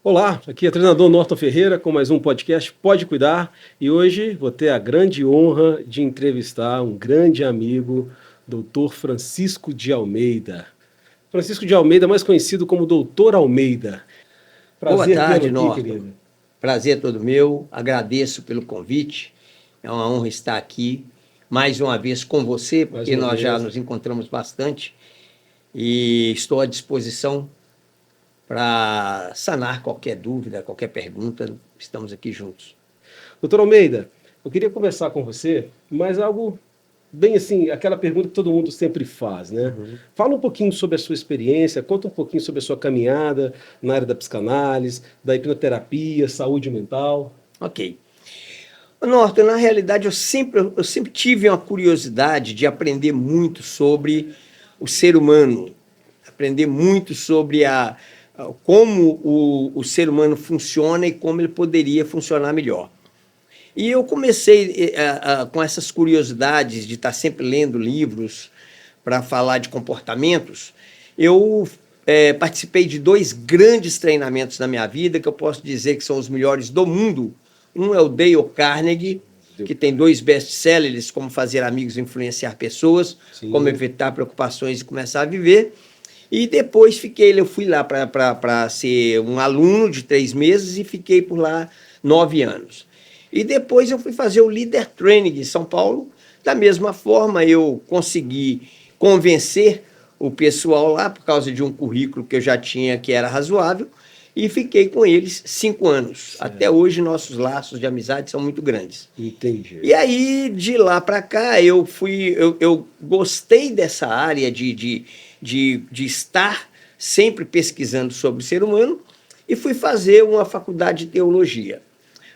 Olá, aqui é o treinador Norton Ferreira com mais um podcast Pode Cuidar, e hoje vou ter a grande honra de entrevistar um grande amigo, Dr. Francisco de Almeida. Francisco de Almeida, mais conhecido como Dr. Almeida. Boa Prazer tarde, tê-lo aqui, Norton. querido. Prazer é todo meu, agradeço pelo convite, é uma honra estar aqui mais uma vez com você, porque nós já nos encontramos bastante e estou à disposição para sanar qualquer dúvida, qualquer pergunta, estamos aqui juntos. Doutor Almeida, eu queria conversar com você, mas algo bem assim, aquela pergunta que todo mundo sempre faz, né? Fala um pouquinho sobre a sua experiência, conta um pouquinho sobre a sua caminhada na área da psicanálise, da hipnoterapia, saúde mental. Ok. Norton, na realidade, eu sempre tive uma curiosidade de aprender muito sobre o ser humano, aprender muito sobre como o ser humano funciona e como ele poderia funcionar melhor. E eu comecei com essas curiosidades de estar sempre lendo livros para falar de comportamentos. Eu participei de 2 grandes treinamentos na minha vida, que eu posso dizer que são os melhores do mundo. Um é o Dale Carnegie, que tem 2 best-sellers, como fazer amigos e influenciar pessoas, Sim. Como evitar preocupações e começar a viver. E depois eu fui lá para ser um aluno de 3 meses e fiquei por lá 9 anos. E depois eu fui fazer o Leader Training em São Paulo. Da mesma forma, eu consegui convencer o pessoal lá por causa de um currículo que eu já tinha que era razoável e fiquei com eles 5 anos. Certo. Até hoje, nossos laços de amizade são muito grandes. Entendi. E aí, de lá para cá, eu gostei dessa área de estar sempre pesquisando sobre o ser humano e fui fazer uma faculdade de teologia.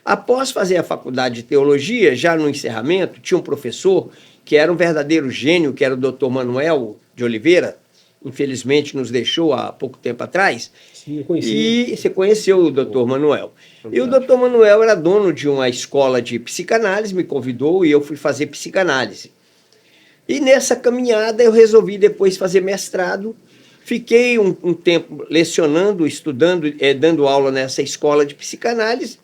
Após fazer a faculdade de teologia, já no encerramento, tinha um professor que era um verdadeiro gênio, que era o Dr. Manuel de Oliveira, infelizmente nos deixou há pouco tempo atrás. Sim, eu conheci. E você conheceu o Dr. Manuel. Fantástico. E o Dr. Manuel era dono de uma escola de psicanálise, me convidou e eu fui fazer psicanálise. E nessa caminhada eu resolvi depois fazer mestrado. Fiquei um tempo lecionando, estudando, dando aula nessa escola de psicanálise.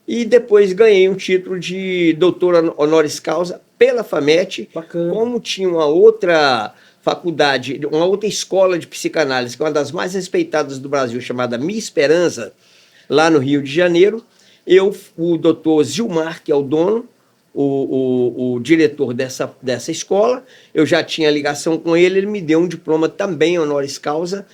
E depois ganhei um título de doutor honoris causa pela FAMET. Bacana. Como tinha uma outra faculdade, uma outra escola de psicanálise, que é uma das mais respeitadas do Brasil, chamada Minha Esperança, lá no Rio de Janeiro, o doutor Zilmar, que é o dono, o diretor dessa escola, eu já tinha ligação com ele, ele me deu um diploma também honoris causa,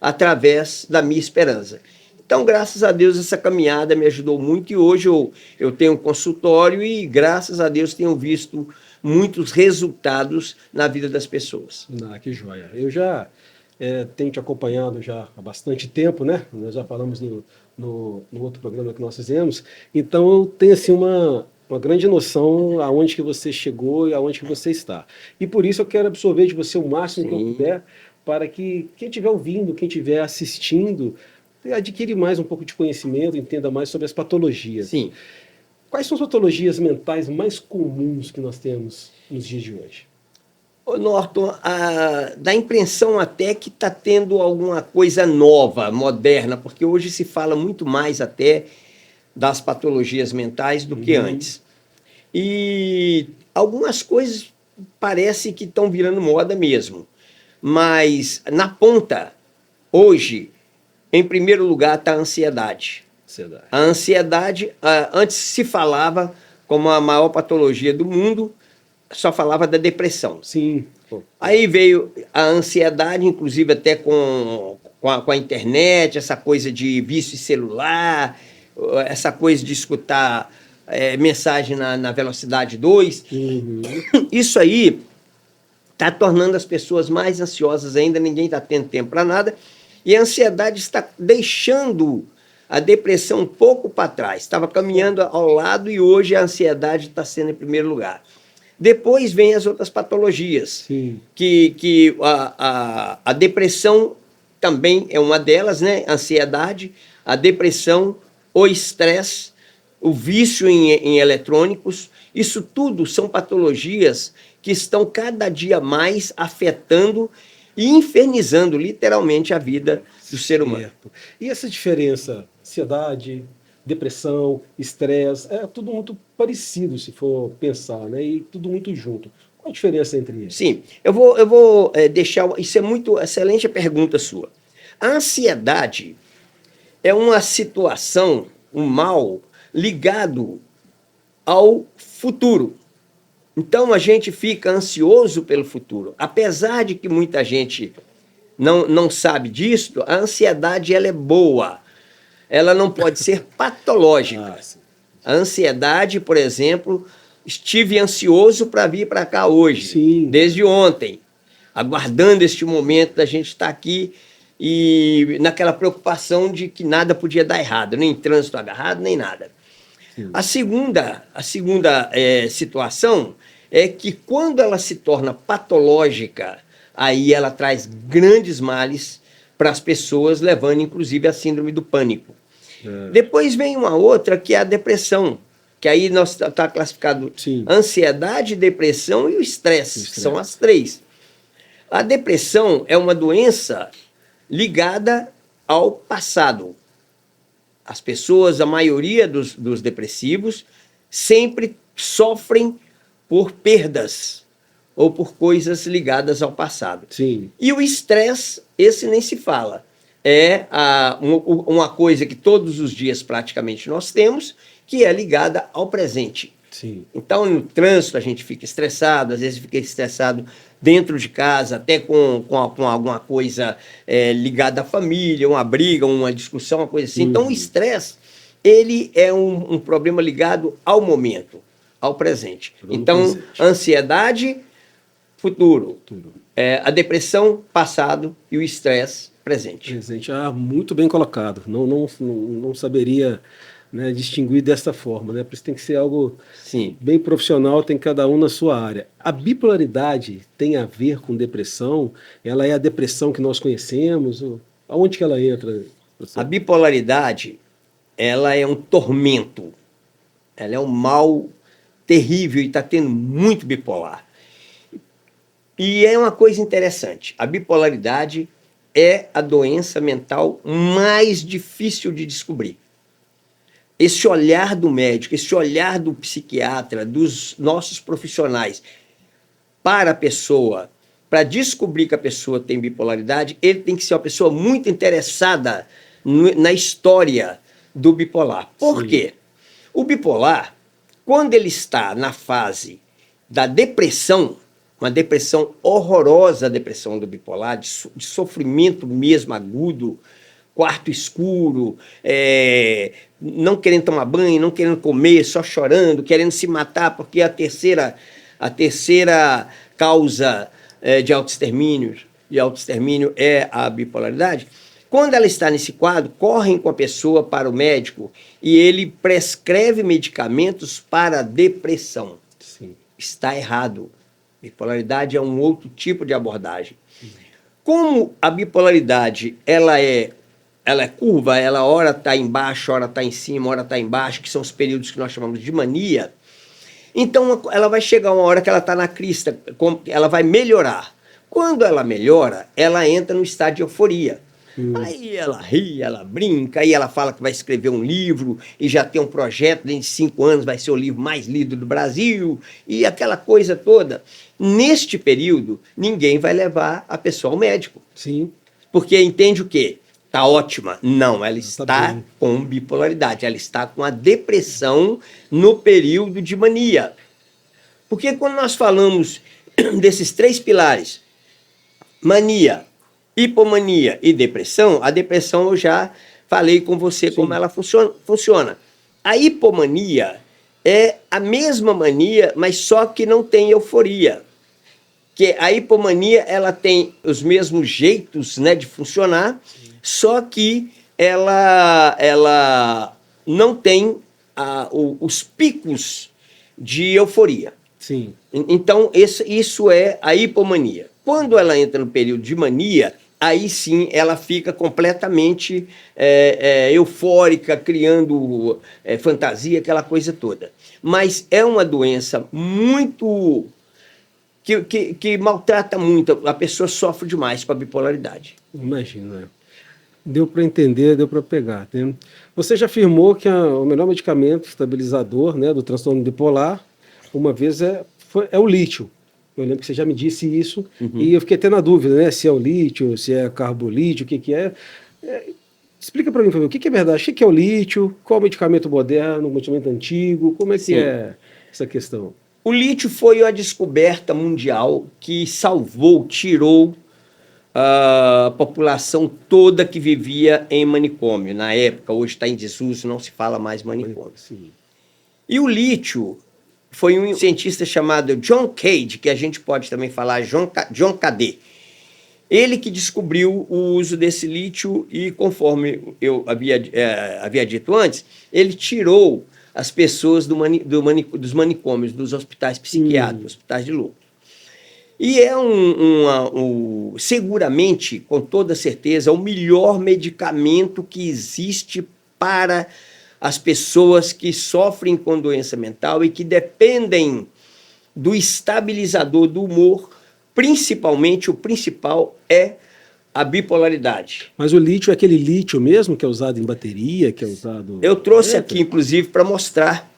através da Minha Esperança. Então, graças a Deus, essa caminhada me ajudou muito e hoje eu tenho um consultório e, graças a Deus, tenho visto muitos resultados na vida das pessoas. Que joia. Eu já tenho te acompanhado já há bastante tempo, né? Nós já falamos no outro programa que nós fizemos. Então, eu tenho assim, uma grande noção aonde que você chegou e aonde que você está. E por isso eu quero absorver de você o máximo que eu puder, para que quem estiver ouvindo, quem estiver assistindo, adquire mais um pouco de conhecimento, entenda mais sobre as patologias. Sim. Quais são as patologias mentais mais comuns que nós temos nos dias de hoje? Ô Norton, dá a impressão até que está tendo alguma coisa nova, moderna, porque hoje se fala muito mais até das patologias mentais do que antes. E algumas coisas parece que estão virando moda mesmo. Mas na ponta, hoje, em primeiro lugar está a ansiedade. A ansiedade, antes se falava como a maior patologia do mundo, só falava da depressão. Sim. Aí veio a ansiedade, inclusive até com a internet, essa coisa de vício celular, essa coisa de escutar mensagem na velocidade 2. Isso aí está tornando as pessoas mais ansiosas ainda, ninguém está tendo tempo para nada. E a ansiedade está deixando a depressão um pouco para trás. Estava caminhando ao lado e hoje a ansiedade está sendo em primeiro lugar. Depois vem as outras patologias, que a depressão também é uma delas, né? A ansiedade, a depressão, o estresse, o vício em eletrônicos. Isso tudo são patologias que estão cada dia mais afetando e infernizando literalmente a vida do ser humano. Certo. E essa diferença, ansiedade, depressão, estresse, é tudo muito parecido se for pensar, né? E tudo muito junto. Qual a diferença entre eles? Sim, eu vou deixar. Isso é muito excelente a pergunta sua. A ansiedade é uma situação, um mal ligado ao futuro. Então a gente fica ansioso pelo futuro. Apesar de que muita gente não sabe disso, a ansiedade ela é boa. Ela não pode ser patológica. Sim. A ansiedade, por exemplo, estive ansioso para vir para cá hoje, Sim. desde ontem, aguardando este momento da gente estar aqui e naquela preocupação de que nada podia dar errado, nem trânsito agarrado, nem nada. Sim. A segunda situação é que quando ela se torna patológica, aí ela traz grandes males para as pessoas, levando inclusive à síndrome do pânico. Depois vem uma outra que é a depressão, que aí nós está classificado Sim. ansiedade, depressão e o estresse, que são as três. A depressão é uma doença ligada ao passado. As pessoas, a maioria dos depressivos, sempre sofrem por perdas ou por coisas ligadas ao passado. Sim. E o estresse, esse nem se fala. É uma coisa que todos os dias praticamente nós temos, que é ligada ao presente. Sim. Então, no trânsito, a gente fica estressado, às vezes fica estressado dentro de casa, até com alguma coisa ligada à família, uma briga, uma discussão, uma coisa assim. Então, o estresse, ele é um problema ligado ao momento, ao presente. Então, ansiedade, futuro. A depressão, passado, e o estresse, presente. Presente. Muito bem colocado. Não saberia, né, distinguir dessa forma, né? Por isso tem que ser algo Sim. bem profissional, tem cada um na sua área. A bipolaridade tem a ver com depressão? Ela é a depressão que nós conhecemos? Aonde que ela entra? A bipolaridade, ela é um tormento. Ela é um mal terrível e está tendo muito bipolar. E é uma coisa interessante. A bipolaridade é a doença mental mais difícil de descobrir. Esse olhar do médico, esse olhar do psiquiatra, dos nossos profissionais para a pessoa, para descobrir que a pessoa tem bipolaridade, ele tem que ser uma pessoa muito interessada na história do bipolar. Por quê? O bipolar, quando ele está na fase da depressão, uma depressão horrorosa, a depressão do bipolar, de sofrimento mesmo agudo, quarto escuro, não querendo tomar banho, não querendo comer, só chorando, querendo se matar, porque a terceira causa de autoextermínio é a bipolaridade. Quando ela está nesse quadro, correm com a pessoa para o médico e ele prescreve medicamentos para a depressão. Sim. Está errado. Bipolaridade é um outro tipo de abordagem. Como a bipolaridade ela é curva, ela ora está embaixo, ora está em cima, ora está embaixo, que são os períodos que nós chamamos de mania. Então ela vai chegar uma hora que ela está na crista, ela vai melhorar. Quando ela melhora, ela entra no estado de euforia. Aí ela ri, ela brinca, aí ela fala que vai escrever um livro e já tem um projeto, dentro de 5 anos vai ser o livro mais lido do Brasil e aquela coisa toda. Neste período, ninguém vai levar a pessoa ao médico. Sim. Porque entende o quê? Está ótima. Não, ela está bem. com bipolaridade, ela está com a depressão no período de mania. Porque quando nós falamos desses 3 pilares, mania, hipomania e depressão, a depressão eu já falei com você como ela funciona. A hipomania é a mesma mania, mas só que não tem euforia. Que a hipomania ela tem os mesmos jeitos, né, de funcionar, só que ela não tem os picos de euforia. Sim. Então, isso é a hipomania. Quando ela entra no período de mania, aí sim ela fica completamente eufórica, criando fantasia, aquela coisa toda. Mas é uma doença muito que maltrata muito, a pessoa sofre demais com a bipolaridade. Imagina, né? Deu para entender, deu para pegar. Né? Você já afirmou que o melhor medicamento estabilizador, né, do transtorno bipolar, uma vez é o lítio. Eu lembro que você já me disse isso, e eu fiquei até na dúvida, né, se é o lítio, se é carbolítio, o que é. Explica para mim, por favor, o que é verdade? O que é o lítio? Qual é o medicamento moderno, o medicamento antigo? Como é que é essa questão? O lítio foi a descoberta mundial que salvou, tirou a população toda que vivia em manicômio. Na época, hoje está em desuso, não se fala mais manicômio. Sim. E o lítio foi um cientista chamado John Cade, que a gente pode também falar John Cade. Ele que descobriu o uso desse lítio e, conforme eu havia dito antes, ele tirou as pessoas dos manicômios, dos hospitais psiquiátricos, hospitais de loucos. E é seguramente, com toda certeza, o melhor medicamento que existe para as pessoas que sofrem com doença mental e que dependem do estabilizador do humor. Principalmente, o principal é a bipolaridade. Mas o lítio é aquele lítio mesmo que é usado em bateria, que é usado... Eu trouxe aqui, inclusive, para mostrar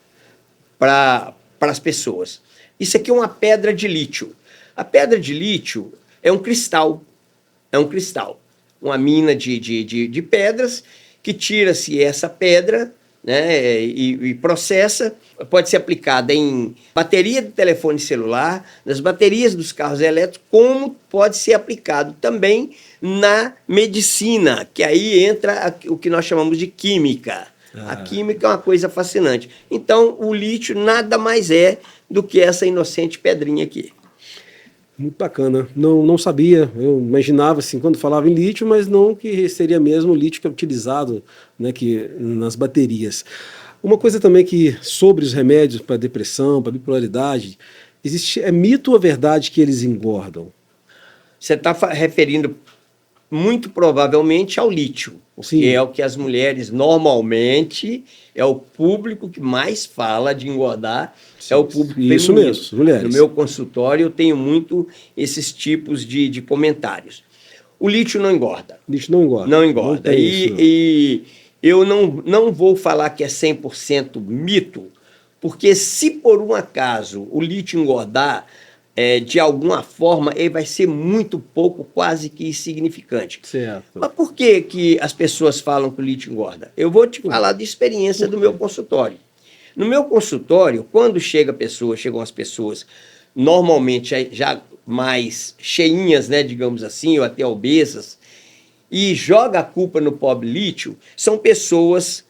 para as pessoas. Isso aqui é uma pedra de lítio. A pedra de lítio é um cristal. É um cristal. Uma mina de pedras que tira-se essa pedra, né, e processa. Pode ser aplicada em bateria de telefone celular, nas baterias dos carros elétricos, como pode ser aplicado também na medicina, que aí entra o que nós chamamos de química. A química é uma coisa fascinante. Então, o lítio nada mais é do que essa inocente pedrinha aqui. Muito bacana. Não sabia, eu imaginava assim, quando falava em lítio, mas não que seria mesmo o lítio que é utilizado, né, nas baterias. Uma coisa também que, sobre os remédios para depressão, para bipolaridade, é mito ou verdade que eles engordam? Você está referindo muito provavelmente ao lítio, que é o que as mulheres normalmente, é o público que mais fala de engordar, é o público feminino. Isso mesmo, mulheres. No meu consultório eu tenho muito esses tipos de comentários. O lítio não engorda. Lítio não engorda. Não engorda. E eu não vou falar que é 100% mito, porque se por um acaso o lítio engordar, de alguma forma, ele vai ser muito pouco, quase que insignificante. Certo. Mas por que as pessoas falam que o lítio engorda? Eu vou te falar de experiência do meu consultório. No meu consultório, quando chegam as pessoas normalmente já mais cheinhas, né, digamos assim, ou até obesas, e joga a culpa no pobre lítio, são pessoas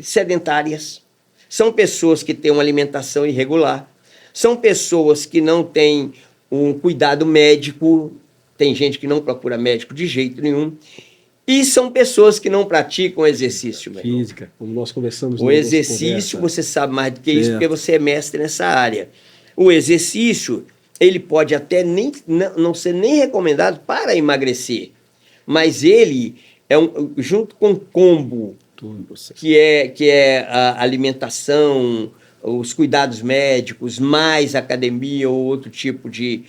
sedentárias, são pessoas que têm uma alimentação irregular, são pessoas que não têm um cuidado médico, tem gente que não procura médico de jeito nenhum, e são pessoas que não praticam exercício. Física, como nós conversamos. O exercício, você sabe mais do que isso, porque você é mestre nessa área. O exercício, ele pode até não ser nem recomendado para emagrecer, mas ele junto com o combo, que é a alimentação, os cuidados médicos, mais academia ou outro tipo de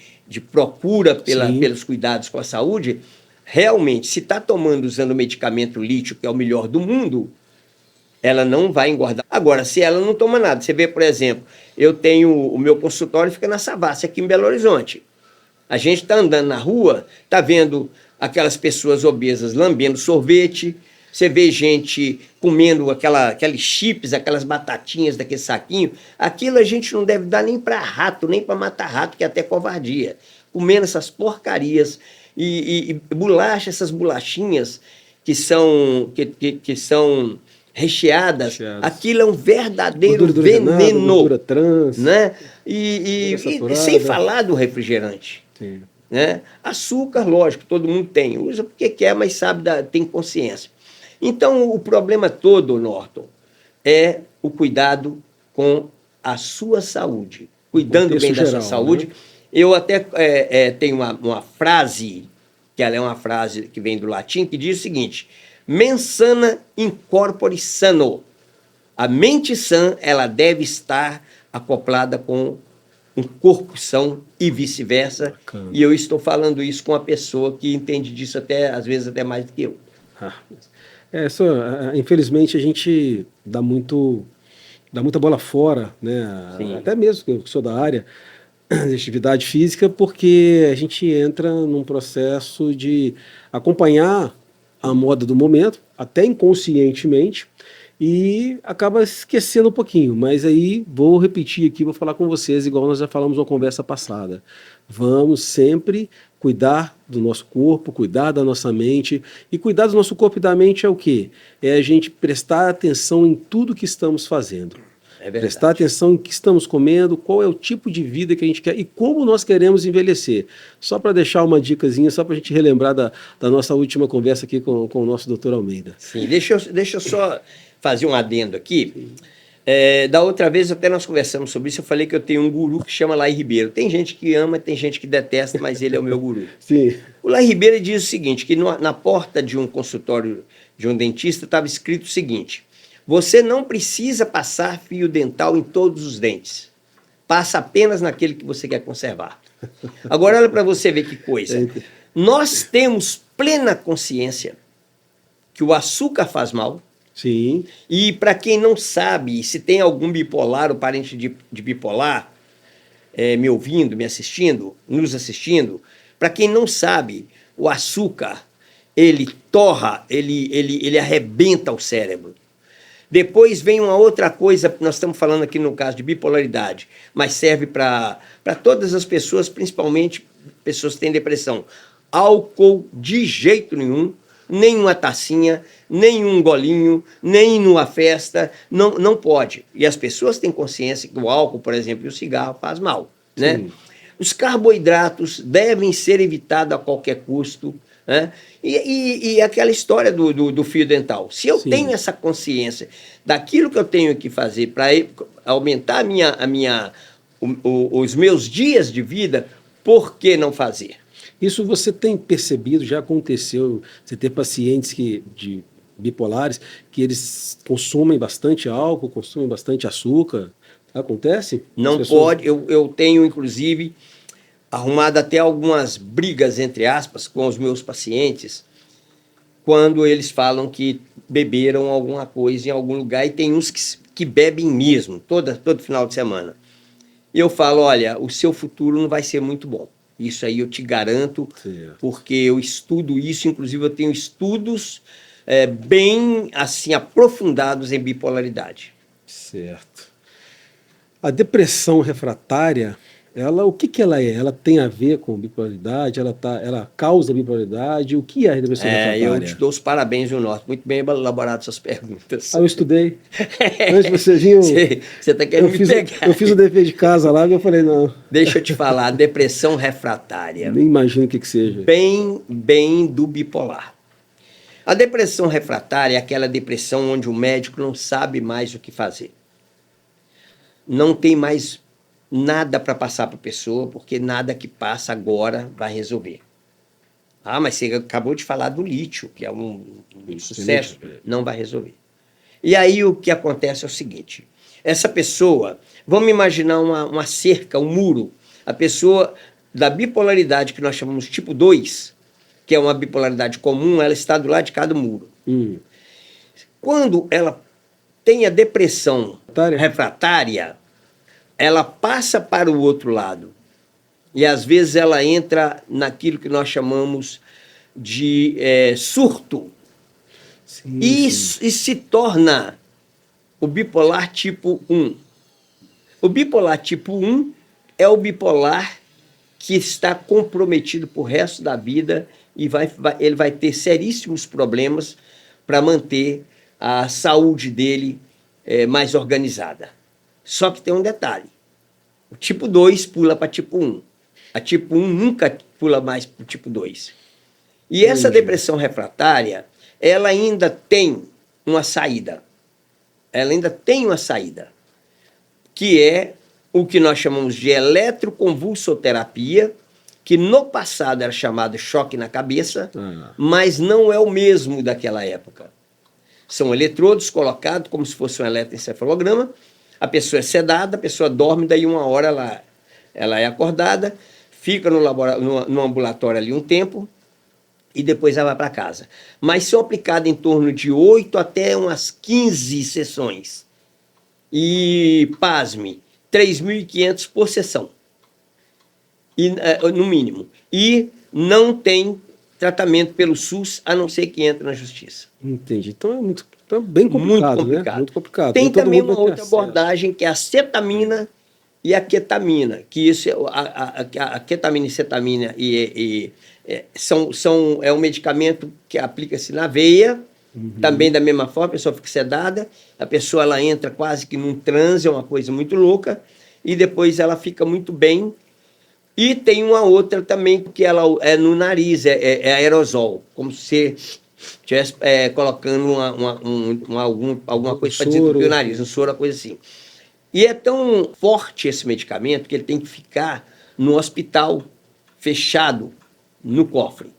procura pelos cuidados com a saúde, realmente, se está usando o medicamento lítio, que é o melhor do mundo, ela não vai engordar. Agora, se ela não toma nada, você vê, por exemplo, eu tenho o meu consultório, fica na Savassi, aqui em Belo Horizonte. A gente está andando na rua, está vendo aquelas pessoas obesas lambendo sorvete, você vê gente comendo aqueles chips, aquelas batatinhas daquele saquinho. Aquilo a gente não deve dar nem para rato, nem para matar rato, que é até covardia. Comendo essas porcarias e bolacha, essas bolachinhas que são recheadas. Aquilo é um verdadeiro veneno. Gordura trans, né? E sem falar do refrigerante. Sim. Né? Açúcar, lógico, todo mundo tem. Usa porque quer, mas sabe, tem consciência. Então, o problema todo, Norton, é o cuidado com a sua saúde. Cuidando bem da sua saúde. Né? Eu até tenho uma frase, que ela é uma frase que vem do latim, que diz o seguinte: mens sana in corpore sano. A mente sã, ela deve estar acoplada com um corpo são e vice-versa. Bacana. E eu estou falando isso com uma pessoa que entende disso até, às vezes, até mais do que eu. Ah, infelizmente a gente dá muita bola fora, né? Sim. Até mesmo que eu sou da área de atividade física, porque a gente entra num processo de acompanhar a moda do momento, até inconscientemente, e acaba esquecendo um pouquinho. Mas aí vou repetir aqui, vou falar com vocês, igual nós já falamos na conversa passada. Vamos sempre cuidar do nosso corpo, cuidar da nossa mente. E cuidar do nosso corpo e da mente é o quê? É a gente prestar atenção em tudo que estamos fazendo. É verdade. Prestar atenção em o que estamos comendo, qual é o tipo de vida que a gente quer e como nós queremos envelhecer. Só para deixar uma dicasinha, só para a gente relembrar da nossa última conversa aqui com o nosso doutor Almeida. Sim, deixa eu só fazer um adendo aqui. Da outra vez até nós conversamos sobre isso, eu falei que eu tenho um guru que chama Lai Ribeiro. Tem gente que ama, tem gente que detesta, mas ele é o meu guru. Sim. O Lai Ribeiro diz o seguinte, que na porta de um consultório de um dentista estava escrito o seguinte: você não precisa passar fio dental em todos os dentes. Passa apenas naquele que você quer conservar. Agora olha para você ver que coisa. Nós temos plena consciência que o açúcar faz mal. Sim. E para quem não sabe, se tem algum bipolar ou parente de bipolar me ouvindo, me assistindo, nos assistindo, para quem não sabe, o açúcar, ele torra, ele arrebenta o cérebro. Depois vem uma outra coisa, nós estamos falando aqui no caso de bipolaridade, mas serve para todas as pessoas, principalmente pessoas que têm depressão. Álcool de jeito nenhum, nem uma tacinha, nem um golinho, nem numa festa, não pode. E as pessoas têm consciência que o álcool, por exemplo, e o cigarro faz mal, né? Os carboidratos devem ser evitados a qualquer custo, né? E aquela história do fio dental. Se eu tenho essa consciência daquilo que eu tenho que fazer para aumentar os meus dias de vida, por que não fazer? Isso você tem percebido, já aconteceu, você ter pacientes de bipolares que eles consomem bastante álcool, consomem bastante açúcar? Acontece? Não pode, eu tenho inclusive arrumado até algumas brigas, entre aspas, com os meus pacientes, quando eles falam que beberam alguma coisa em algum lugar, e tem uns que bebem mesmo, todo final de semana. E eu falo, olha, o seu futuro não vai ser muito bom. Isso aí eu te garanto, porque eu estudo isso, inclusive eu tenho estudos bem assim aprofundados em bipolaridade. Certo. A depressão refratária, o que ela é? Ela tem a ver com bipolaridade? Ela causa bipolaridade? O que é a depressão refratária? Eu te dou os parabéns, viu, Norte? Muito bem elaborado essas perguntas. Eu estudei. Antes de você vir, você está querendo me pegar. Eu fiz o dever de casa lá e eu falei, não. Deixa eu te falar, depressão refratária. Nem imagino o que seja. Bem do bipolar. A depressão refratária é aquela depressão onde o médico não sabe mais o que fazer. Não tem mais nada para passar para a pessoa, porque nada que passa agora vai resolver. Ah, mas você acabou de falar do lítio, que é um sucesso. Não vai resolver. E aí o que acontece é o seguinte: essa pessoa, vamos imaginar uma cerca, um muro. A pessoa da bipolaridade, que nós chamamos tipo 2, que é uma bipolaridade comum, ela está do lado de cada muro. Quando ela tem a depressão refratária, ela passa para o outro lado. E às vezes ela entra naquilo que nós chamamos de surto. E se torna o bipolar tipo 1. O bipolar tipo 1 é o bipolar que está comprometido para o resto da vida e ele vai ter seríssimos problemas para manter a saúde dele mais organizada. Só que tem um detalhe: o tipo 2 pula para tipo 1. A tipo 1 nunca pula mais para o tipo 2. E essa depressão refratária, ela ainda tem uma saída. Ela ainda tem uma saída, que é o que nós chamamos de eletroconvulsoterapia, que no passado era chamado choque na cabeça, mas não é o mesmo daquela época. São eletrodos colocados como se fosse um eletroencefalograma, a pessoa é sedada, a pessoa dorme, daí uma hora Ela é acordada, fica no ambulatório ali um tempo e depois ela vai para casa. Mas são aplicadas em torno de 8 até umas 15 sessões. E, pasme, 3.500 por sessão, no mínimo. E não tem tratamento pelo SUS, a não ser que entre na justiça. Entendi. Então é bem complicado, Muito complicado. Né? Muito complicado. Tem também uma outra acesso. abordagem que é a cetamina e a ketamina, que isso a ketamina e cetamina é um medicamento que aplica-se na veia, também da mesma forma, a pessoa fica sedada, a pessoa ela entra quase que num transe, é uma coisa muito louca, e depois ela fica muito bem. E tem uma outra também que ela é no nariz, é aerosol, como se estivesse colocando alguma coisa para desentupir o nariz, um soro, uma coisa assim. E é tão forte esse medicamento que ele tem que ficar no hospital, fechado, no cofre.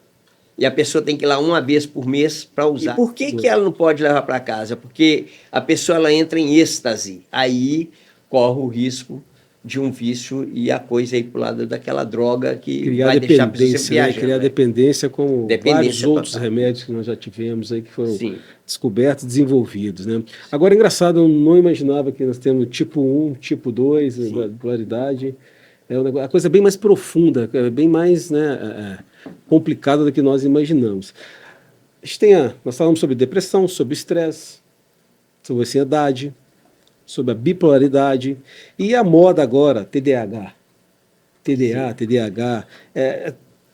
E a pessoa tem que ir lá uma vez por mês para usar. E por que ela não pode levar para casa? Porque a pessoa ela entra em êxtase. Aí corre o risco de um vício e a coisa aí pro lado daquela droga que criar vai deixar a pessoa dependência, viajando. Criar dependência como vários outros total. remédios que nós já tivemos aí que foram descobertos, desenvolvidos, né? Agora, engraçado, eu não imaginava que nós temos tipo 1, tipo 2, bipolaridade. É uma coisa bem mais profunda, bem mais, né, complicada do que nós imaginamos. Nós falamos sobre depressão, sobre estresse, sobre ansiedade, sobre a bipolaridade e a moda agora, TDAH. TDAH.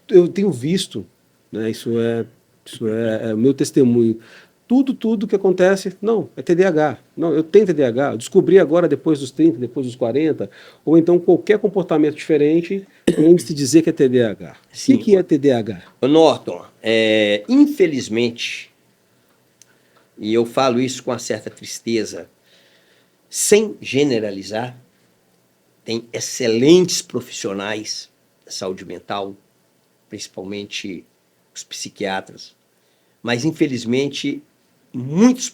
Eu tenho visto, né, isso é o meu testemunho. Tudo que acontece, não, é TDAH. Não, eu tenho TDAH, eu descobri agora depois dos 30, depois dos 40, ou então qualquer comportamento diferente antes de dizer que é TDAH. O que é TDAH? Norton, infelizmente, e eu falo isso com uma certa tristeza, sem generalizar, tem excelentes profissionais da saúde mental, principalmente os psiquiatras, mas infelizmente muitos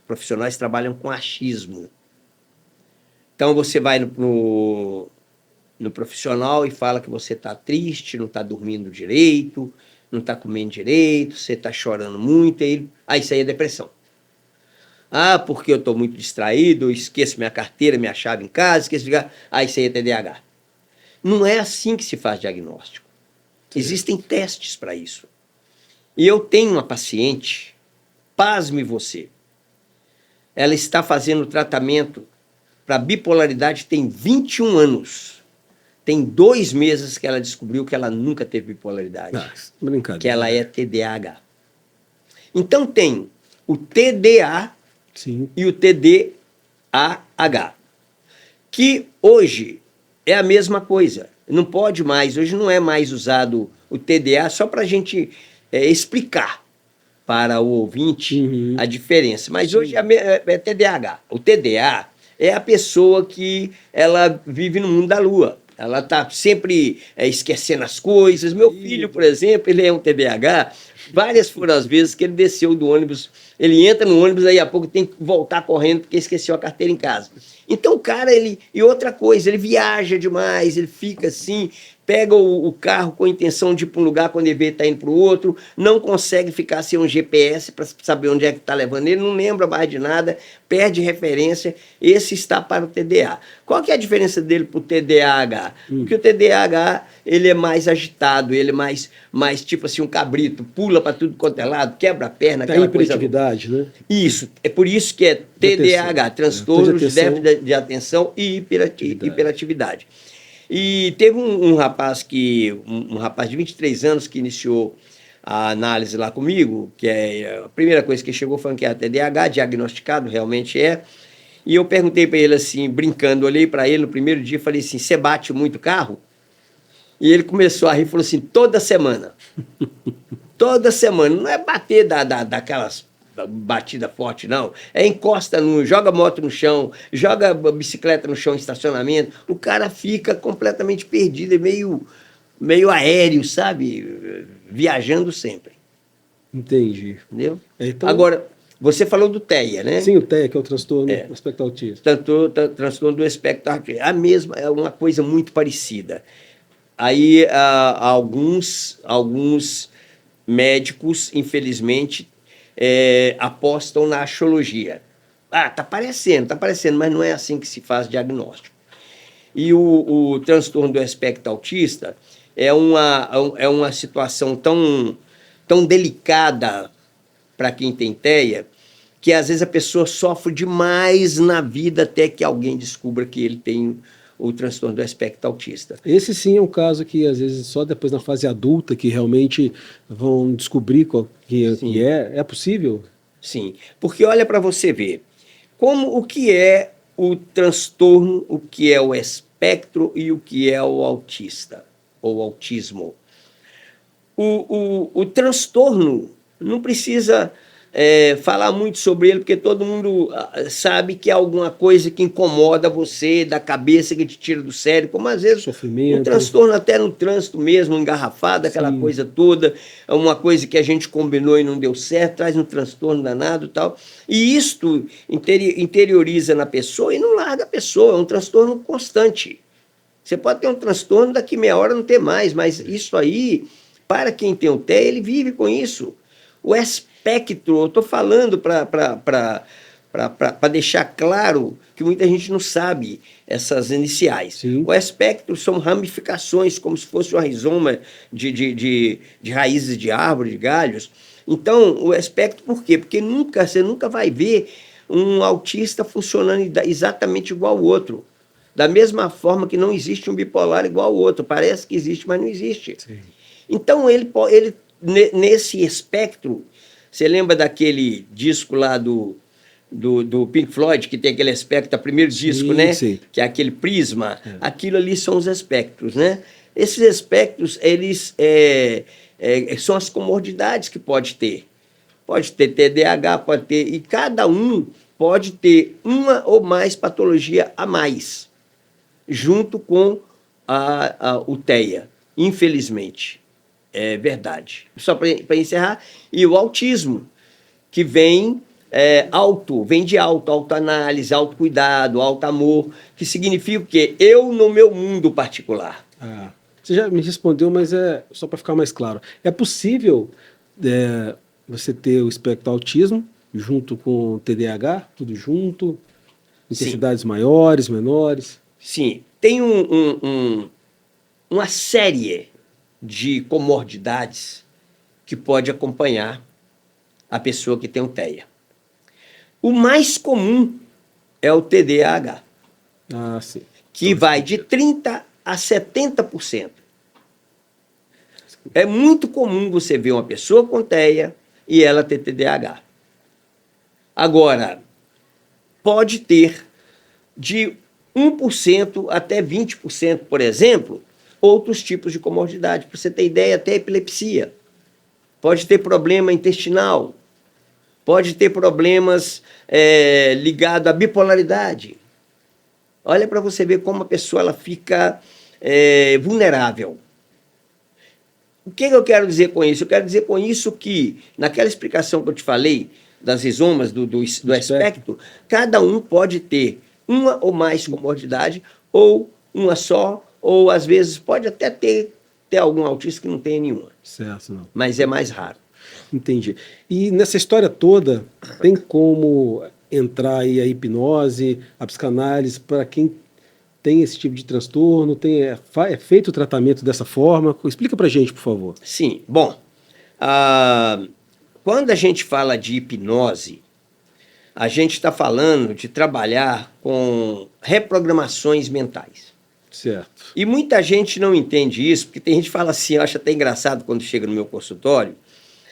profissionais trabalham com achismo. Então você vai no profissional e fala que você está triste, não está dormindo direito, não está comendo direito, você está chorando muito, isso aí é depressão. Ah, porque eu estou muito distraído, eu esqueço minha carteira, minha chave em casa, esqueço de ligar. Isso aí é TDAH. Não é assim que se faz diagnóstico. Existem testes para isso. E eu tenho uma paciente, pasme você, ela está fazendo tratamento para bipolaridade tem 21 anos. Tem 2 meses que ela descobriu que ela nunca teve bipolaridade. Brincadeira. Que ela é TDAH. Então tem o TDA e o TDAH, que hoje é a mesma coisa. Não pode mais, hoje não é mais usado o TDA, só para a gente explicar para o ouvinte a diferença. Mas hoje é TDAH. O TDA é a pessoa que ela vive no mundo da lua. Ela está sempre esquecendo as coisas. Meu filho, por exemplo, ele é um TDAH. Várias foram as vezes que ele desceu do ônibus, ele entra no ônibus, aí a pouco tem que voltar correndo porque esqueceu a carteira em casa. Então o cara, e outra coisa, ele viaja demais, ele fica assim, pega o carro com a intenção de ir para um lugar quando ele vê está indo para o outro, não consegue ficar sem um GPS para saber onde é que está levando ele, não lembra mais de nada, perde referência. Esse está para o TDA. Qual que é a diferença dele para o TDAH? Porque o TDAH, ele é mais agitado, ele é mais tipo assim, um cabrito, pula para tudo quanto é lado, quebra a perna, aquela coisa. Hiperatividade, né? Isso, é por isso que é TDAH, transtorno de déficit de atenção e hiperatividade. E teve um rapaz de 23 anos que iniciou a análise lá comigo, que a primeira coisa que chegou falando que é TDAH, diagnosticado, realmente é. E eu perguntei para ele assim, brincando, olhei para ele no primeiro dia e falei assim, você bate muito carro? E ele começou a rir e falou assim, toda semana. Toda semana. Não é bater daquelas batida forte, não. Encosta, joga moto no chão, joga bicicleta no chão em estacionamento. O cara fica completamente perdido, é meio aéreo, sabe? Viajando sempre. Entendi. Entendeu? Então... Agora, Você falou do TEA, né? Sim, o TEA, que é o transtorno do espectro autista. Transtorno do espectro autista. A mesma, é uma coisa muito parecida. Aí, alguns médicos, infelizmente, apostam na axiologia. Tá parecendo, mas não é assim que se faz diagnóstico. E o transtorno do espectro autista é uma situação tão delicada para quem tem TEA, que às vezes a pessoa sofre demais na vida até que alguém descubra que ele tem o transtorno do espectro autista. Esse sim é um caso que às vezes só depois na fase adulta que realmente vão descobrir qual que é. É possível? Sim, porque olha para você ver, o que é o transtorno, o que é o espectro e o que é o autista, ou autismo. O transtorno não precisa falar muito sobre ele, porque todo mundo sabe que é alguma coisa que incomoda você, da cabeça, que te tira do sério, como às vezes Sofrimento. um transtorno até no trânsito mesmo, engarrafado, aquela Sim. coisa toda, é uma coisa que a gente combinou e não deu certo, traz um transtorno danado e tal. E isto interioriza na pessoa e não larga a pessoa, é um transtorno constante. Você pode ter um transtorno, daqui meia hora não ter mais, mas isso aí, para quem tem o TEA, ele vive com isso. O espectro, eu estou falando para deixar claro que muita gente não sabe essas iniciais. Sim. O espectro são ramificações, como se fosse uma rizoma de raízes de árvore, de galhos. Então, o espectro, por quê? Porque você nunca vai ver um autista funcionando exatamente igual ao outro. Da mesma forma que não existe um bipolar igual ao outro. Parece que existe, mas não existe. Sim. Então, ele nesse espectro, você lembra daquele disco lá do Pink Floyd, que tem aquele espectro, o primeiro disco, né? Sim. Que é aquele prisma. Aquilo ali são os espectros, né? Esses espectros, eles são as comorbidades que pode ter. Pode ter TDAH, pode ter... E cada um pode ter uma ou mais patologia a mais, junto com o TEA, infelizmente. É verdade. Só para encerrar, e o autismo, que vem vem de autoanálise, autocuidado, autoamor, que significa o quê? Eu no meu mundo particular. Você já me respondeu, mas só para ficar mais claro. É possível você ter o espectro autismo junto com o TDAH, tudo junto, intensidades maiores, menores? Sim, tem uma série de comorbidades que pode acompanhar a pessoa que tem o TEA. O mais comum é o TDAH, Sim. que vai de 30% a 70%. É muito comum você ver uma pessoa com TEA e ela ter TDAH. Agora, pode ter de 1% até 20%, por exemplo, outros tipos de comorbidade. Para você ter ideia, até epilepsia. Pode ter problema intestinal. Pode ter problemas ligados à bipolaridade. Olha para você ver como a pessoa ela fica vulnerável. O que eu quero dizer com isso? Eu quero dizer com isso que, naquela explicação que eu te falei, das rizomas, do espectro, cada um pode ter uma ou mais comorbidade, ou uma só, ou às vezes pode até ter algum autista que não tenha nenhuma. Certo, não. Mas é mais raro. Entendi. E nessa história toda, tem como entrar aí a hipnose, a psicanálise, para quem tem esse tipo de transtorno? É feito o tratamento dessa forma? Explica para a gente, por favor. Sim. Bom, quando a gente fala de hipnose, a gente está falando de trabalhar com reprogramações mentais. Certo. E muita gente não entende isso, porque tem gente que fala assim, eu acho até engraçado quando chega no meu consultório,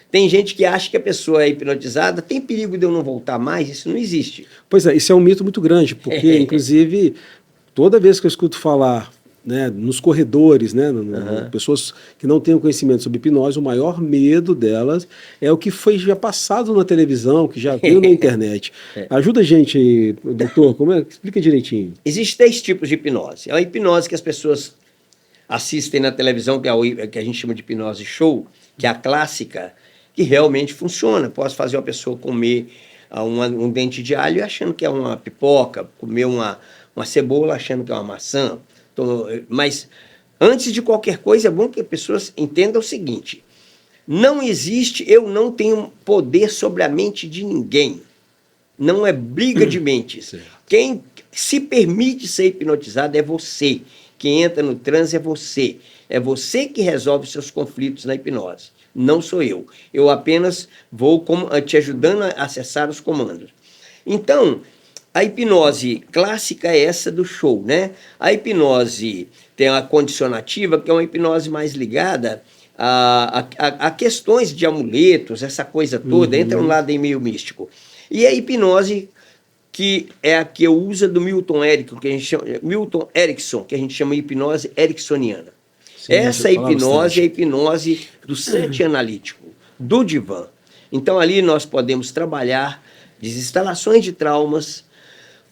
tem gente que acha que a pessoa é hipnotizada, tem perigo de eu não voltar mais, isso não existe. Pois é, isso é um mito muito grande, porque, inclusive, toda vez que eu escuto falar, né, nos corredores, né, pessoas que não têm conhecimento sobre hipnose, o maior medo delas é o que foi já passado na televisão, que já veio na internet. Ajuda a gente, doutor, explica direitinho. Existem 3 tipos de hipnose. É a hipnose que as pessoas assistem na televisão, que a gente chama de hipnose show, que é a clássica, que realmente funciona. Posso fazer uma pessoa comer um dente de alho achando que é uma pipoca, comer uma cebola achando que é uma maçã. Então, mas antes de qualquer coisa, é bom que as pessoas entendam o seguinte: não existe, eu não tenho poder sobre a mente de ninguém. Não é briga de mentes. Quem se permite ser hipnotizado é você. Quem entra no transe é você. É você que resolve seus conflitos na hipnose. Não sou eu. Eu apenas vou te ajudando a acessar os comandos. Então, a hipnose clássica é essa do show, né? A hipnose tem a condicionativa, que é uma hipnose mais ligada a questões de amuletos, essa coisa toda, entra um lado aí meio místico. E a hipnose, que é a que eu uso do Milton Erickson, que a gente chama de hipnose ericksoniana. Sim, essa hipnose é a hipnose do sete analítico, do divã. Então, ali nós podemos trabalhar desinstalações de traumas,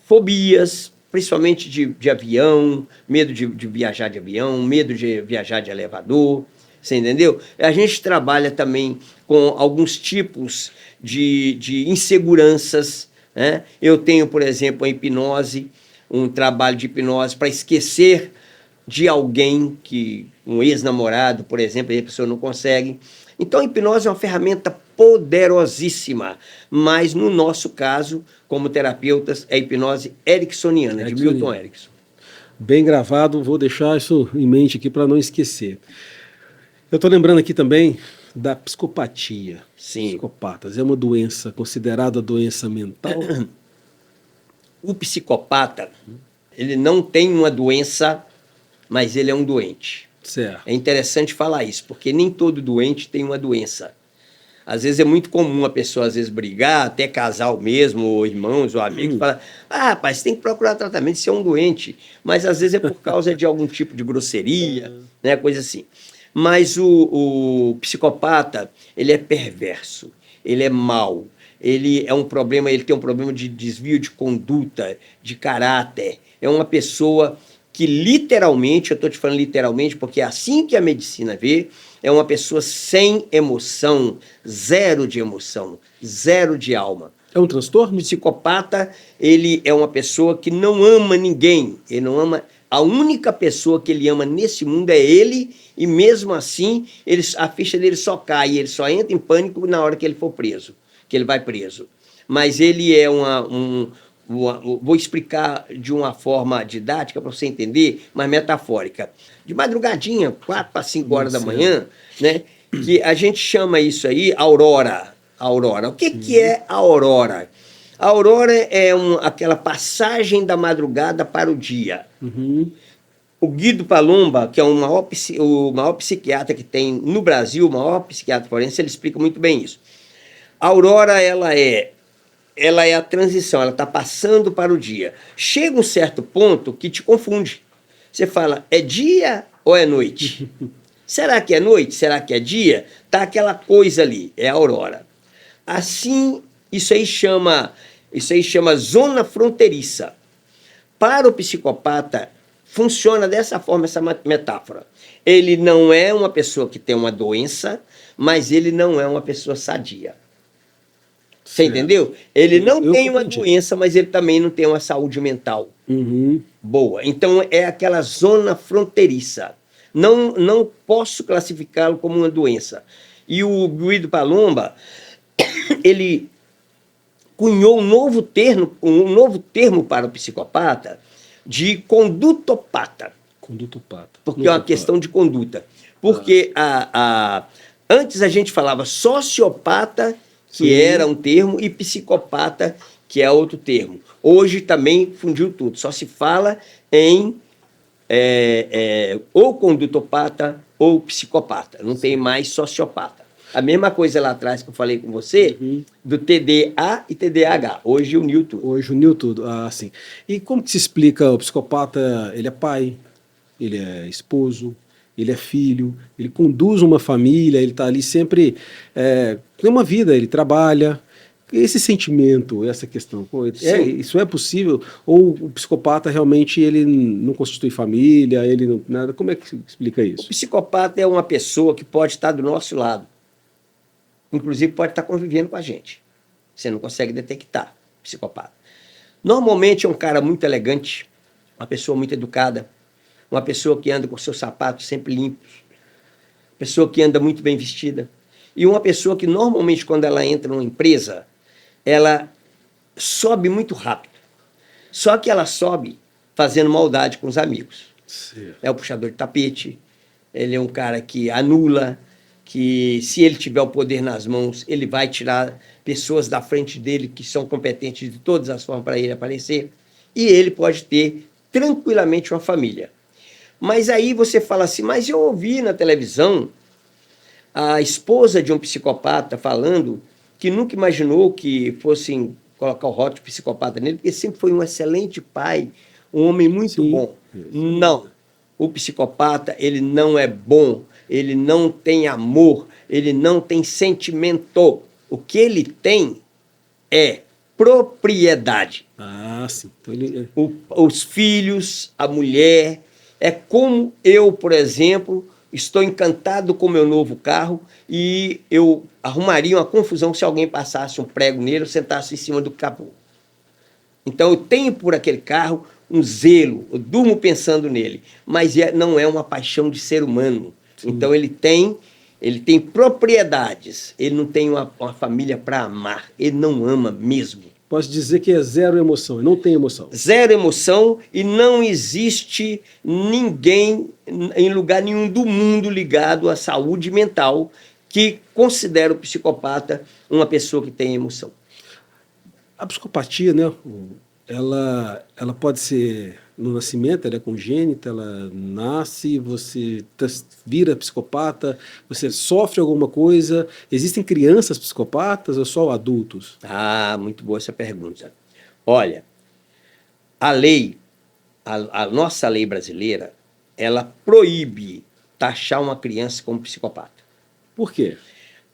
fobias, principalmente de avião, medo de viajar de avião, medo de viajar de elevador, você entendeu? A gente trabalha também com alguns tipos de inseguranças, né? Eu tenho, por exemplo, a hipnose, um trabalho de hipnose para esquecer de alguém, um ex-namorado, por exemplo, a pessoa não consegue. Então, a hipnose é uma ferramenta poderosíssima, mas no nosso caso, como terapeutas, é a hipnose ericksoniana, de Milton Erickson. Bem gravado, vou deixar isso em mente aqui para não esquecer. Eu estou lembrando aqui também da psicopatia. Sim. Psicopatas, é uma doença considerada doença mental? O psicopata, ele não tem uma doença, mas ele é um doente. Certo. É interessante falar isso, porque nem todo doente tem uma doença. Às vezes é muito comum a pessoa, às vezes, brigar, até casal mesmo, ou irmãos, ou amigos, falar: ah, rapaz, você tem que procurar tratamento, você é um doente. Mas às vezes é por causa de algum tipo de grosseria, né, coisa assim. Mas o psicopata, ele é perverso, ele é mau, ele tem um problema de desvio de conduta, de caráter. É uma pessoa que literalmente, eu estou te falando literalmente, porque é assim que a medicina vê, é uma pessoa sem emoção, zero de emoção, zero de alma. É um transtorno? O psicopata, ele é uma pessoa que não ama ninguém, ele não ama. A única pessoa que ele ama nesse mundo é ele, e mesmo assim, a ficha dele só cai, ele só entra em pânico na hora que ele for preso, que ele vai preso. Mas ele é vou explicar de uma forma didática para você entender, mas metafórica. De madrugadinha, 4 para 5 horas da manhã, né, que a gente chama isso aí aurora. Aurora. O que é a aurora? A aurora é aquela passagem da madrugada para o dia. O Guido Palomba, que é o maior psiquiatra que tem no Brasil, o maior psiquiatra forense, ele explica muito bem isso. A aurora, ela é a transição, ela está passando para o dia. Chega um certo ponto que te confunde. Você fala, é dia ou é noite? Será que é noite? Será que é dia? Tá aquela coisa ali, é a aurora. Assim, isso aí chama zona fronteiriça. Para o psicopata, funciona dessa forma essa metáfora. Ele não é uma pessoa que tem uma doença, mas ele não é uma pessoa sadia. Você entendeu? Ele não tem uma doença, mas ele também não tem uma saúde mental boa. Então, é aquela zona fronteiriça. Não posso classificá-lo como uma doença. E o Guido Palomba, ele cunhou um novo termo para o psicopata de condutopata. Condutopata. Porque é uma questão de conduta. Porque antes a gente falava sociopata, que era um termo, e psicopata, que é outro termo. Hoje também fundiu tudo. Só se fala em ou condutopata ou psicopata. Não tem mais sociopata. A mesma coisa lá atrás que eu falei com você, do TDA e TDAH. Hoje uniu tudo. Hoje uniu tudo, sim. E como que se explica o psicopata? Ele é pai, ele é esposo, ele é filho, ele conduz uma família, ele está ali sempre, tem uma vida, ele trabalha. Esse sentimento, essa questão, isso é possível? Ou o psicopata realmente ele não constitui família, ele não, nada? Como é que se explica isso? O psicopata é uma pessoa que pode estar do nosso lado. Inclusive pode estar convivendo com a gente. Você não consegue detectar psicopata. Normalmente é um cara muito elegante, uma pessoa muito educada, uma pessoa que anda com seus sapatos sempre limpos, pessoa que anda muito bem vestida, e uma pessoa que normalmente quando ela entra numa empresa, ela sobe muito rápido. Só que ela sobe fazendo maldade com os amigos. Certo. É o puxador de tapete, ele é um cara que anula, que se ele tiver o poder nas mãos, ele vai tirar pessoas da frente dele que são competentes de todas as formas para ele aparecer, e ele pode ter tranquilamente uma família. Mas aí você fala assim, mas eu ouvi na televisão a esposa de um psicopata falando que nunca imaginou que fossem colocar o rótulo de psicopata nele, porque sempre foi um excelente pai, um homem muito Sim. bom. Não. O psicopata, ele não é bom, ele não tem amor, ele não tem sentimento. O que ele tem é propriedade. Ah, sim. Então ele... Os filhos, a mulher. É como eu, por exemplo, estou encantado com o meu novo carro e eu arrumaria uma confusão se alguém passasse um prego nele ou sentasse em cima do capô. Então eu tenho por aquele carro um zelo, eu durmo pensando nele, mas não é uma paixão de ser humano. Sim. Então ele tem propriedades, ele não tem uma família para amar, ele não ama mesmo. Posso dizer que é zero emoção, não tem emoção. Zero emoção, e não existe ninguém em lugar nenhum do mundo ligado à saúde mental que considera o psicopata uma pessoa que tem emoção. A psicopatia, né, ela pode ser no nascimento, ela é congênita, ela nasce, você vira psicopata, você sofre alguma coisa. Existem crianças psicopatas ou só adultos? Ah, muito boa essa pergunta. Olha, a lei, a nossa lei brasileira, ela proíbe taxar uma criança como psicopata. Por quê?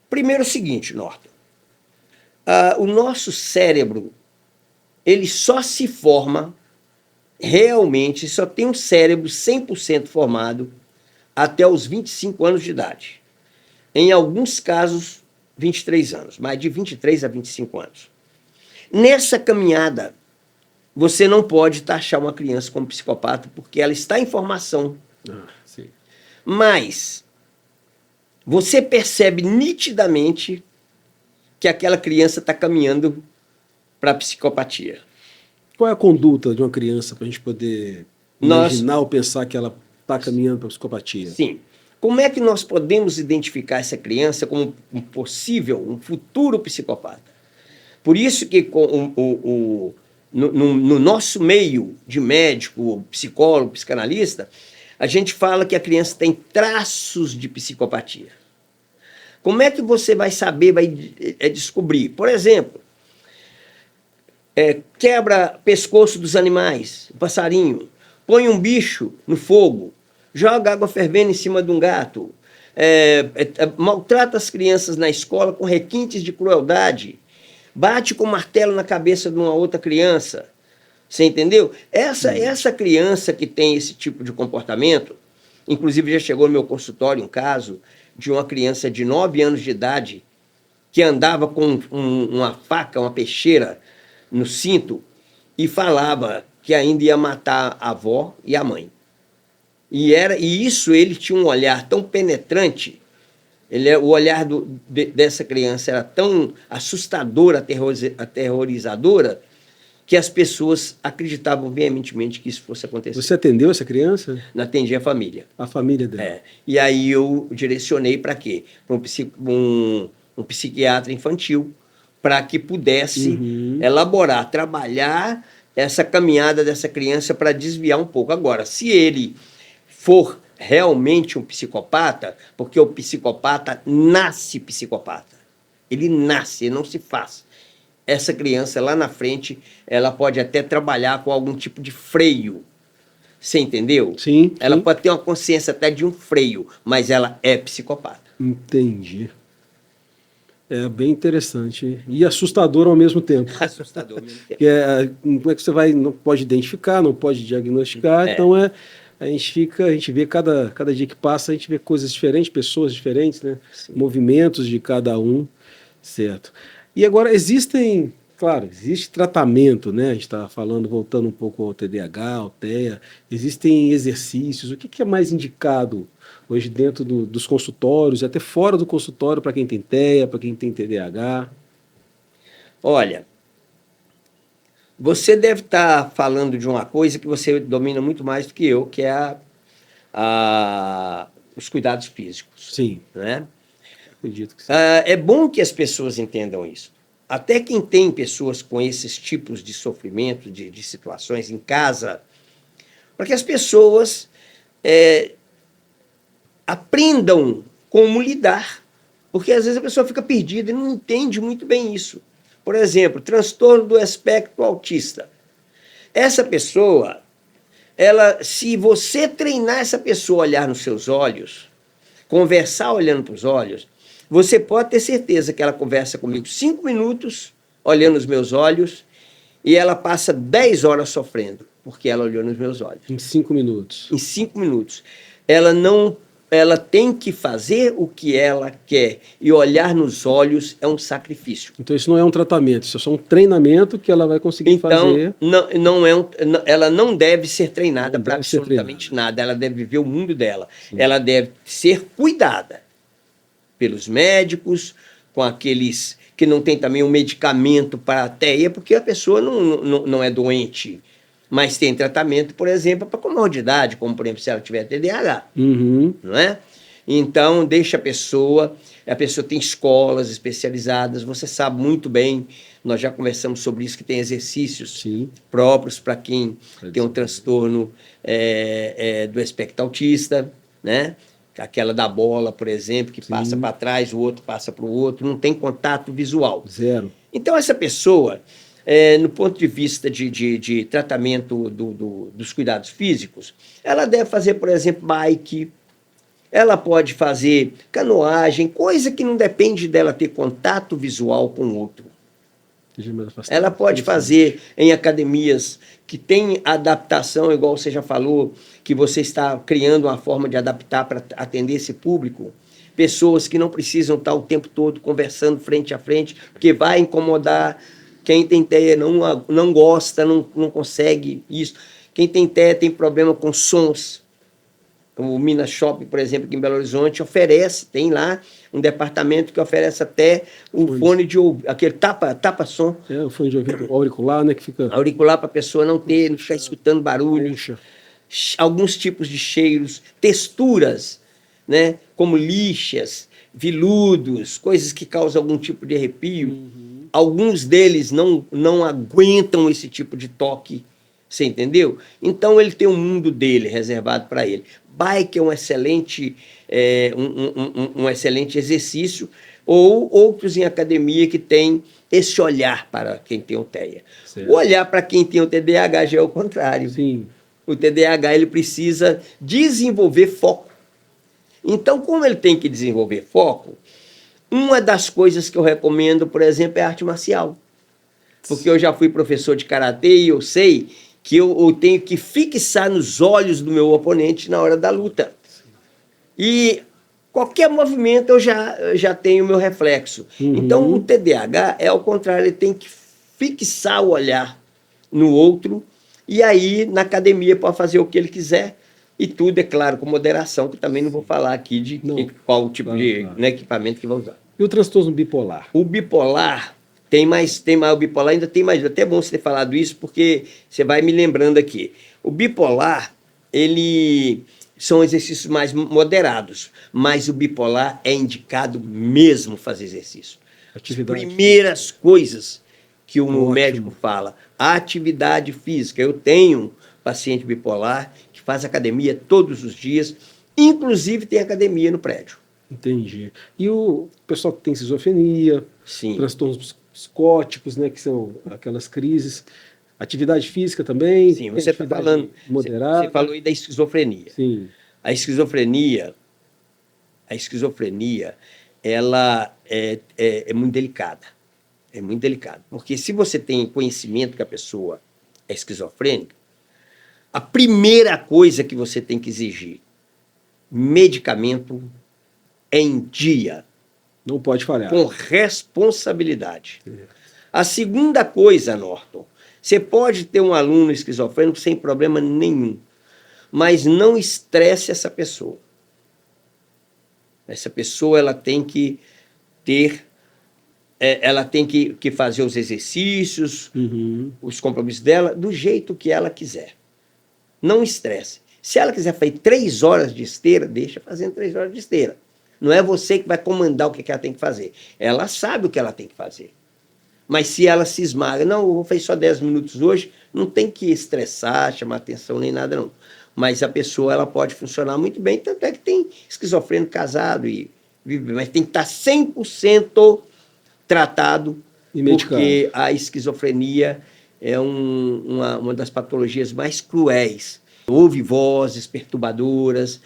Primeiro é o seguinte, Norton. O nosso cérebro, ele só se forma realmente, só tem um cérebro 100% formado até os 25 anos de idade. Em alguns casos, 23 anos, mas de 23 a 25 anos. Nessa caminhada, você não pode taxar uma criança como psicopata, porque ela está em formação. Sim. Mas você percebe nitidamente que aquela criança está caminhando para a psicopatia. Qual é a conduta de uma criança para a gente poder imaginar ou pensar que ela está caminhando para a psicopatia? Sim. Como é que nós podemos identificar essa criança como um possível, um futuro psicopata? Por isso que no nosso meio de médico, psicólogo, psicanalista, a gente fala que a criança tem traços de psicopatia. Como é que você vai saber, vai descobrir? Por exemplo, quebra pescoço dos animais, o passarinho, põe um bicho no fogo, joga água fervendo em cima de um gato, maltrata as crianças na escola com requintes de crueldade, bate com martelo na cabeça de uma outra criança. Você entendeu? Essa criança que tem esse tipo de comportamento, inclusive já chegou no meu consultório um caso de uma criança de 9 anos de idade que andava com uma faca, uma peixeira no cinto e falava que ainda ia matar a avó e a mãe. E isso ele tinha um olhar tão penetrante, o olhar dessa criança era tão assustador, aterrorizadora, que as pessoas acreditavam veementemente que isso fosse acontecer. Você atendeu essa criança? Não atendi a família. A família dela. E aí eu direcionei para quê? Para um psiquiatra infantil, para que pudesse elaborar, trabalhar essa caminhada dessa criança para desviar um pouco. Agora, se ele for realmente um psicopata, porque o psicopata nasce psicopata. Ele nasce, ele não se faz. Essa criança lá na frente, ela pode até trabalhar com algum tipo de freio. Você entendeu? Sim. Ela pode ter uma consciência até de um freio, mas ela é psicopata. Entendi. É bem interessante e assustador ao mesmo tempo. Assustador ao mesmo tempo. Como é que você não pode identificar, não pode diagnosticar, então a gente vê cada dia que passa, a gente vê coisas diferentes, pessoas diferentes, né? Movimentos de cada um, certo? E agora existem, claro, existe tratamento, né? A gente está falando, voltando um pouco ao TDAH, ao TEA, existem exercícios. O que que é mais indicado hoje dentro dos consultórios, até fora do consultório, para quem tem TEA, para quem tem TDAH? Olha, você deve estar falando de uma coisa que você domina muito mais do que eu, que é os cuidados físicos, Sim, né? acredito que sim. É bom que as pessoas entendam isso. Até quem tem pessoas com esses tipos de sofrimento, de situações em casa, para que as pessoas aprendam como lidar. Porque às vezes a pessoa fica perdida e não entende muito bem isso. Por exemplo, transtorno do espectro autista. Essa pessoa, se você treinar essa pessoa a olhar nos seus olhos, conversar olhando para os olhos, você pode ter certeza que ela conversa comigo 5 minutos, olhando nos meus olhos, e ela passa 10 horas sofrendo, porque ela olhou nos meus olhos. Em 5 minutos. Em 5 minutos. Ela tem que fazer o que ela quer, e olhar nos olhos é um sacrifício. Então isso não é um tratamento, isso é só um treinamento que ela vai conseguir fazer. Ela não deve ser treinada para absolutamente nada. Ela deve viver o mundo dela. Sim. Ela deve ser cuidada pelos médicos, com aqueles que não tem também um medicamento para a TEA, porque a pessoa não é doente, mas tem tratamento, por exemplo, para comodidade, como por exemplo se ela tiver TDAH, não é? Então deixa a pessoa tem escolas especializadas, você sabe muito bem, nós já conversamos sobre isso, que tem exercícios próprios para quem tem um transtorno do espectro autista, né? Aquela da bola, por exemplo, que passa para trás, o outro passa para o outro, não tem contato visual. Zero. Então essa pessoa, no ponto de vista de tratamento dos cuidados físicos, ela deve fazer, por exemplo, bike, ela pode fazer canoagem, coisa que não depende dela ter contato visual com o outro. Ela pode fazer em academias que tem adaptação, igual você já falou, que você está criando uma forma de adaptar para atender esse público. Pessoas que não precisam estar o tempo todo conversando frente a frente, porque vai incomodar. Quem tem TEA não gosta, não consegue isso. Quem tem TEA tem problema com sons. O Minas Shopping, por exemplo, aqui em Belo Horizonte, tem lá um departamento que oferece até o fone de ouvido, aquele tapa-som. O fone de ouvido, auricular, né? Que fica... Auricular para a pessoa não ficar escutando barulho. Alguns tipos de cheiros, texturas, né? Como lixas, viludos, coisas que causam algum tipo de arrepio. Alguns deles não aguentam esse tipo de toque, você entendeu? Então ele tem um mundo dele reservado para ele. Bike é um excelente exercício, ou outros em academia que tem esse olhar para quem tem o TEA. O olhar para quem tem o TDAH já é o contrário. Sim. O TDAH ele precisa desenvolver foco. Então, como ele tem que desenvolver foco, uma das coisas que eu recomendo, por exemplo, é arte marcial. Porque eu já fui professor de karatê e eu sei que eu tenho que fixar nos olhos do meu oponente na hora da luta. E qualquer movimento eu já tenho o meu reflexo. Então, o TDAH é ao contrário, ele tem que fixar o olhar no outro, e aí, na academia, pode fazer o que ele quiser, e tudo, é claro, com moderação, que também não vou falar aqui de qual tipo de equipamento que vai usar. E o transtorno bipolar? O bipolar... Tem mais o bipolar, ainda tem mais. Até bom você ter falado isso, porque você vai me lembrando aqui. O bipolar, ele são exercícios mais moderados, mas o bipolar é indicado mesmo fazer exercício. Atividade. As primeiras coisas que o médico fala, a atividade física. Eu tenho um paciente bipolar que faz academia todos os dias, inclusive tem academia no prédio. Entendi. E o pessoal que tem esquizofrenia, transtornos psicóticos, né, que são aquelas crises, atividade física também. Sim, você está falando, moderada. Você falou aí da esquizofrenia. Sim. A esquizofrenia, ela é muito delicada. É muito delicada. Porque se você tem conhecimento que a pessoa é esquizofrênica, a primeira coisa que você tem que exigir, medicamento em dia. Não pode falhar. Com responsabilidade. A segunda coisa, Norton, você pode ter um aluno esquizofrênico sem problema nenhum, mas não estresse essa pessoa. Essa pessoa ela tem que ter, ela tem que fazer os exercícios, os compromissos dela, do jeito que ela quiser. Não estresse. Se ela quiser fazer 3 horas de esteira, deixa fazendo 3 horas de esteira. Não é você que vai comandar o que ela tem que fazer. Ela sabe o que ela tem que fazer. Mas se ela se esmaga, não, eu vou fazer só 10 minutos hoje, não tem que estressar, chamar atenção nem nada, não. Mas a pessoa ela pode funcionar muito bem, tanto é que tem esquizofrênico casado e vive, mas tem que estar 100% tratado, E medicado. porque a esquizofrenia é uma das patologias mais cruéis. Ouve vozes perturbadoras,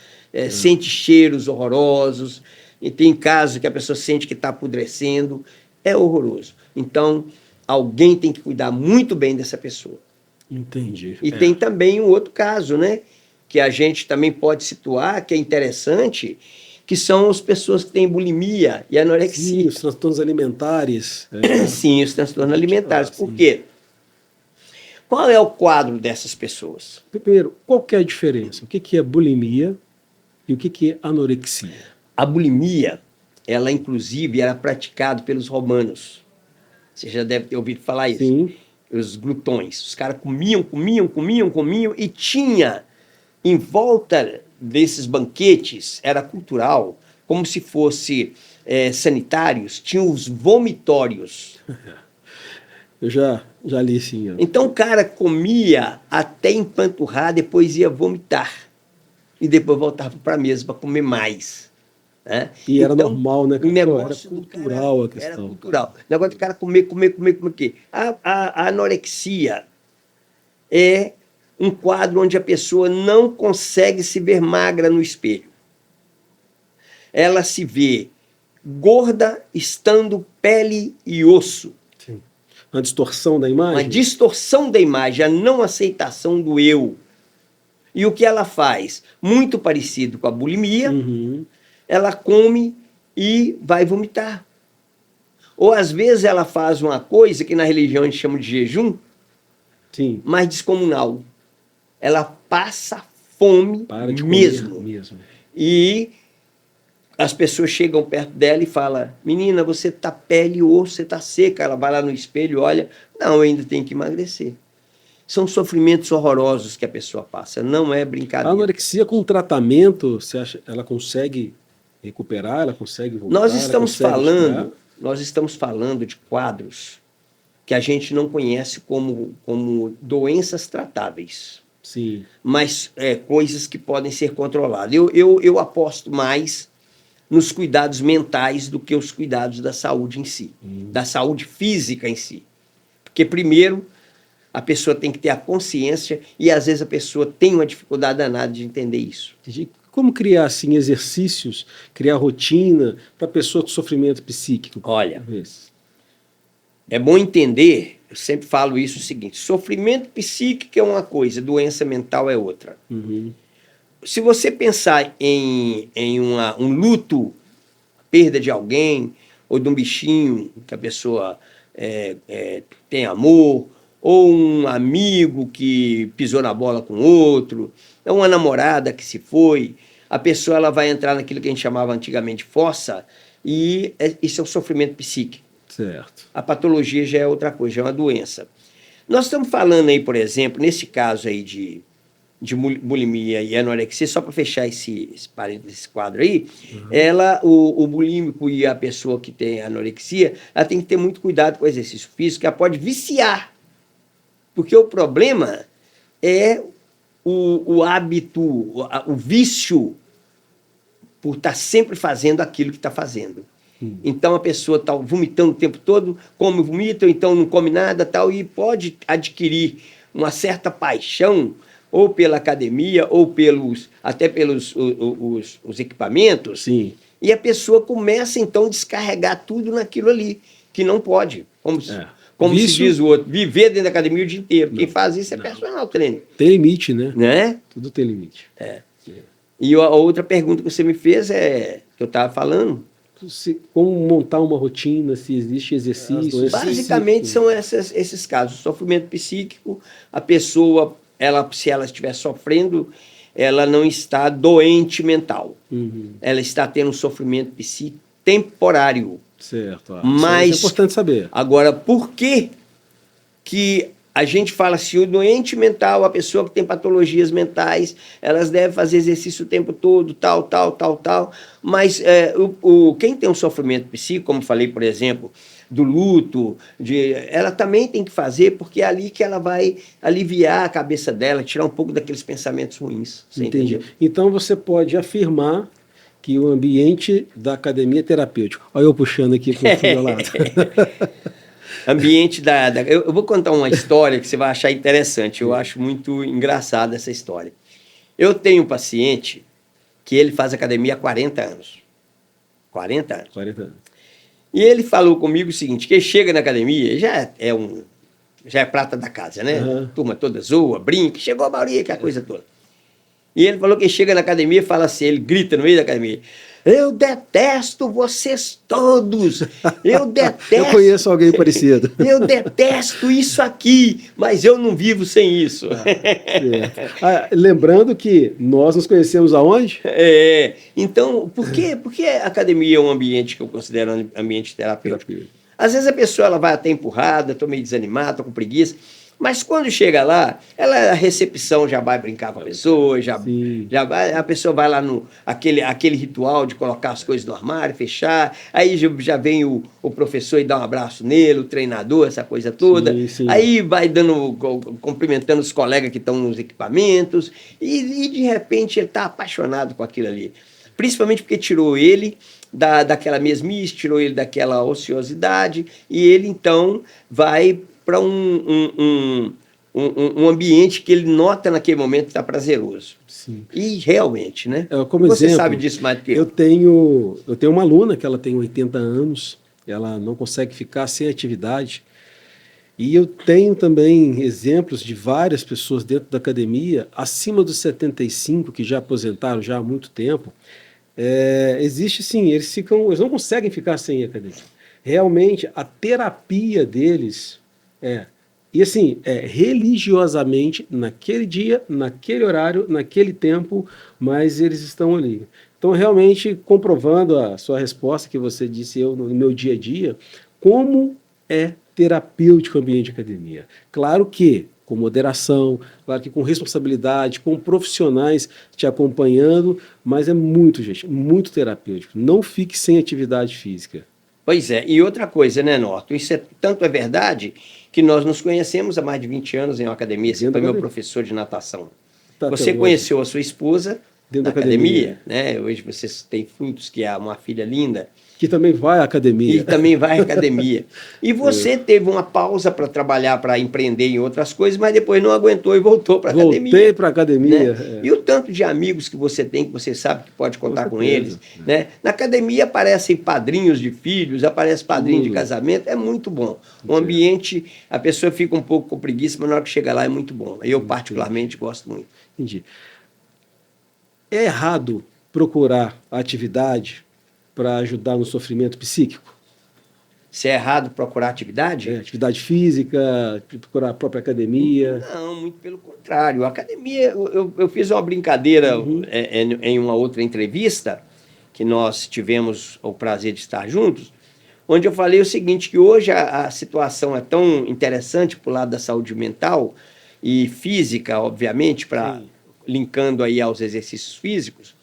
sente cheiros horrorosos, e tem casos que a pessoa sente que está apodrecendo, é horroroso. Então, alguém tem que cuidar muito bem dessa pessoa. Entendi. E tem também um outro caso, né? Que a gente também pode situar, que é interessante, que são as pessoas que têm bulimia e anorexia. Sim, os transtornos alimentares. Sim, os transtornos alimentares. Por sim. quê? Qual é o quadro dessas pessoas? Primeiro, qual que é a diferença? O que é bulimia e o que é anorexia? A bulimia, ela inclusive era praticada pelos romanos. Você já deve ter ouvido falar isso. Sim. Os glutões. Os caras comiam e tinha em volta desses banquetes, era cultural, como se fosse sanitários, tinha os vomitórios. Eu já li sim. Ó. Então o cara comia até empanturrar, depois ia vomitar. E depois voltava para a mesa para comer mais. Né? E era então, normal, né? O negócio era cultural a questão. Era cultural. O negócio do cara comer o quê? A anorexia é um quadro onde a pessoa não consegue se ver magra no espelho. Ela se vê gorda, estando pele e osso. Sim. Uma distorção da imagem? Uma distorção da imagem, a não aceitação do eu. E o que ela faz? Muito parecido com a bulimia, ela come e vai vomitar. Ou às vezes ela faz uma coisa que na religião a gente chama de jejum, sim, mais descomunal. Ela passa fome mesmo. E as pessoas chegam perto dela e falam: menina, você tá pele e osso, você tá seca. Ela vai lá no espelho e olha: não, eu ainda tenho que emagrecer. São sofrimentos horrorosos que a pessoa passa, não é brincadeira. A anorexia com tratamento, você acha, ela consegue recuperar, ela consegue voltar? Nós estamos falando de quadros que a gente não conhece como doenças tratáveis. Sim. Mas coisas que podem ser controladas. Eu aposto mais nos cuidados mentais do que os cuidados da saúde em si, da saúde física em si. Porque, primeiro, a pessoa tem que ter a consciência e, às vezes, a pessoa tem uma dificuldade danada de entender isso. Como criar, assim, exercícios, criar rotina para a pessoa com sofrimento psíquico? Olha, é bom entender, eu sempre falo isso, o seguinte: sofrimento psíquico é uma coisa, doença mental é outra. Se você pensar em um luto, perda de alguém, ou de um bichinho que a pessoa tem amor, ou um amigo que pisou na bola com outro, ou uma namorada que se foi, a pessoa ela vai entrar naquilo que a gente chamava antigamente fossa, e isso é um sofrimento psíquico. Certo. A patologia já é outra coisa, já é uma doença. Nós estamos falando aí, por exemplo, nesse caso aí de bulimia e anorexia, só para fechar esse quadro aí, o bulímico e a pessoa que tem anorexia, ela tem que ter muito cuidado com o exercício físico, que ela pode viciar. Porque o problema é o hábito, o vício por estar sempre fazendo aquilo que está fazendo. Então a pessoa está vomitando o tempo todo, come, vomita, ou então não come nada, tal, e pode adquirir uma certa paixão, ou pela academia, ou até pelos os equipamentos. Sim. E a pessoa começa então a descarregar tudo naquilo ali, que não pode. Como se diz o outro, viver dentro da academia o dia inteiro. Quem faz isso é personal trainer. Tem limite, né? Tudo tem limite. E a outra pergunta que você me fez que eu estava falando. como montar uma rotina, se existe exercício. Basicamente são esses casos. O sofrimento psíquico, a pessoa, se ela estiver sofrendo, ela não está doente mental. Ela está tendo um sofrimento psíquico temporário. Certo. Mas isso é importante saber. Agora, por que a gente fala assim, o doente mental, a pessoa que tem patologias mentais, elas devem fazer exercício o tempo todo, tal, mas quem tem um sofrimento psíquico, como falei, por exemplo, do luto, ela também tem que fazer, porque é ali que ela vai aliviar a cabeça dela, tirar um pouco daqueles pensamentos ruins. Você Entendi. entendeu? Então você pode afirmar que o ambiente da academia é terapêutico. Olha eu puxando aqui para o meu lado. Ambiente eu vou contar uma história que você vai achar interessante. Eu acho muito engraçada essa história. Eu tenho um paciente que ele faz academia há 40 anos. 40 anos. 40 anos. E ele falou comigo o seguinte, que ele chega na academia, já é prata da casa, né? Uhum. Turma toda zoa, brinca, chegou a Mauri, aquela coisa toda. E ele falou que chega na academia e fala assim, ele grita no meio da academia, eu detesto vocês todos, eu detesto... Eu conheço alguém parecido. Eu detesto isso aqui, mas eu não vivo sem isso. Lembrando que nós nos conhecemos aonde? Então, por que a academia é um ambiente que eu considero um ambiente terapêutico? Às vezes a pessoa ela vai até empurrada, estou meio desanimada, estou com preguiça, mas quando chega lá, a recepção já vai brincar com a pessoa, a pessoa vai lá no aquele ritual de colocar as coisas no armário, fechar, aí já vem o professor e dá um abraço nele, o treinador, essa coisa toda, aí vai cumprimentando os colegas que estão nos equipamentos, e de repente ele está apaixonado com aquilo ali, principalmente porque tirou ele daquela mesmice, tirou ele daquela ociosidade, e ele então vai para um ambiente que ele nota naquele momento que está prazeroso. Sim. E realmente, né? Como você exemplo, sabe disso mais do que eu. Eu tenho uma aluna que ela tem 80 anos, ela não consegue ficar sem atividade. E eu tenho também exemplos de várias pessoas dentro da academia, acima dos 75, que já aposentaram já há muito tempo. Existe sim, eles não conseguem ficar sem a academia. Realmente, a terapia deles e assim, religiosamente, naquele dia, naquele horário, naquele tempo, mas eles estão ali. Então, realmente, comprovando a sua resposta que você disse no meu dia a dia, como é terapêutico o ambiente de academia. Claro que com moderação, claro que com responsabilidade, com profissionais te acompanhando, mas é muito, gente, muito terapêutico. Não fique sem atividade física. Pois é, e outra coisa, né, Norton? Isso tanto é verdade que nós nos conhecemos há mais de 20 anos em uma academia. Você foi meu professor de natação. Você conheceu a sua esposa na academia, né? Hoje vocês têm frutos, que é uma filha linda. Que também vai à academia. E você teve uma pausa para trabalhar, para empreender em outras coisas, mas depois não aguentou e voltou para a academia. Voltei para a academia. Né? E o tanto de amigos que você tem, que você sabe que pode contar com eles. Né? Na academia aparecem padrinhos de filhos, aparece padrinho de casamento, é muito bom. O ambiente, a pessoa fica um pouco com preguiça, mas na hora que chega lá é muito bom. Eu particularmente gosto muito. Entendi. É errado procurar atividade para ajudar no sofrimento psíquico? Se é errado procurar atividade? Atividade física, procurar a própria academia? Não, muito pelo contrário. A academia, eu fiz uma brincadeira em uma outra entrevista, que nós tivemos o prazer de estar juntos, onde eu falei o seguinte, que hoje a situação é tão interessante para o lado da saúde mental e física, obviamente, linkando aí aos exercícios físicos,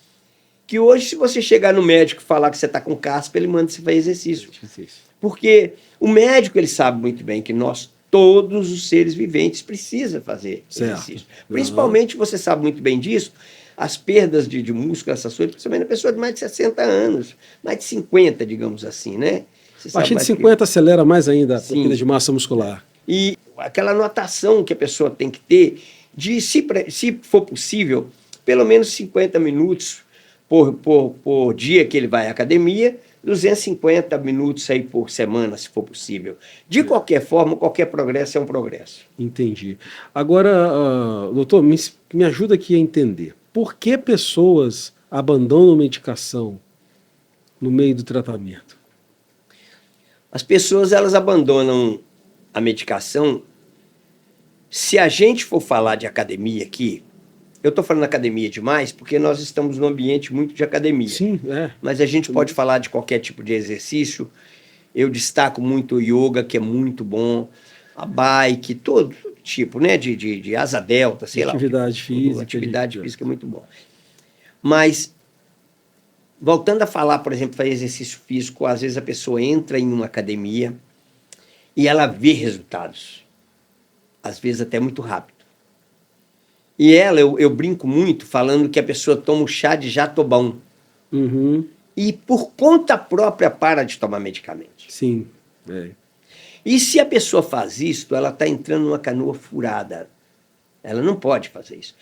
que hoje, se você chegar no médico e falar que você está com caspa, ele manda você fazer exercício. Porque o médico, ele sabe muito bem que todos os seres viventes, precisam fazer exercício. Principalmente, você sabe muito bem disso, as perdas de músculo, essas coisas, principalmente na pessoa de mais de 60 anos, mais de 50, digamos assim, né? A partir de 50 acelera mais ainda a perda de massa muscular. E aquela anotação que a pessoa tem que ter, de, se for possível, pelo menos 50 minutos por dia que ele vai à academia, 250 minutos aí por semana, se for possível. De qualquer forma, qualquer progresso é um progresso. Entendi. Agora, doutor, me ajuda aqui a entender. Por que pessoas abandonam medicação no meio do tratamento? As pessoas, elas abandonam a medicação. Se a gente for falar de academia aqui, eu estou falando academia demais porque nós estamos num ambiente muito de academia. Sim, Mas a gente pode falar de qualquer tipo de exercício. Eu destaco muito o yoga, que é muito bom, a bike, todo tipo, né? De asa delta, sei lá. Atividade física. Atividade física é muito bom. Mas, voltando a falar, por exemplo, fazer exercício físico, às vezes a pessoa entra em uma academia e ela vê resultados. Às vezes até muito rápido. E eu brinco muito falando que a pessoa toma um chá de jatobão. Uhum. E por conta própria para de tomar medicamento. Sim. E se a pessoa faz isso, ela está entrando numa canoa furada. Ela não pode fazer isso.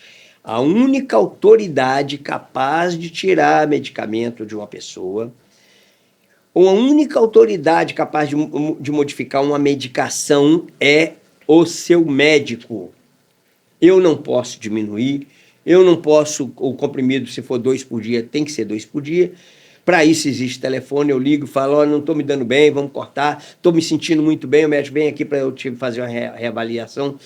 A única autoridade capaz de tirar medicamento de uma pessoa, ou a única autoridade capaz de modificar uma medicação é o seu médico. Eu não posso diminuir, eu não posso, o comprimido, se for 2 por dia, tem que ser 2 por dia. Para isso existe telefone, eu ligo e falo, olha, não estou me dando bem, vamos cortar, estou me sentindo muito bem, o médico vem aqui para eu fazer uma reavaliação.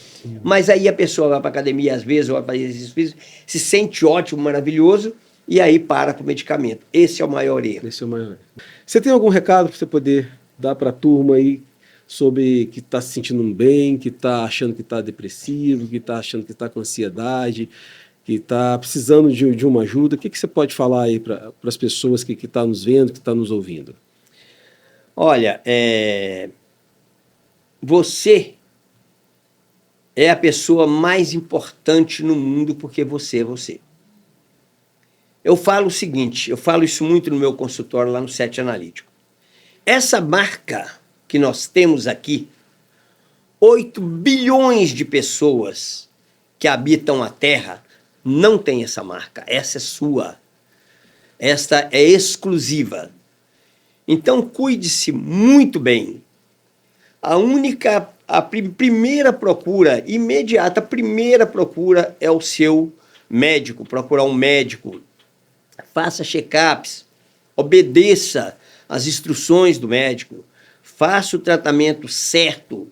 Mas aí a pessoa vai para a academia, às vezes, ou vai fazer exercício físico, se sente ótimo, maravilhoso, e aí para com o medicamento. Esse é o maior erro. Esse é o maior erro. Você tem algum recado para você poder dar para a turma aí, sobre que está se sentindo bem, que está achando que está depressivo, que está achando que está com ansiedade, que está precisando de uma ajuda? O que você pode falar aí para as pessoas que estão nos vendo, que estão nos ouvindo? Olha, você é a pessoa mais importante no mundo porque você é você. Eu falo o seguinte, eu falo isso muito no meu consultório lá no Set Analítico. Essa marca que nós temos aqui, 8 bilhões de pessoas que habitam a Terra, não tem essa marca. Essa é sua. Esta é exclusiva. Então, cuide-se muito bem. A primeira procura, imediata, a primeira procura é o seu médico, procurar um médico. Faça check-ups, obedeça às instruções do médico, faça o tratamento certo.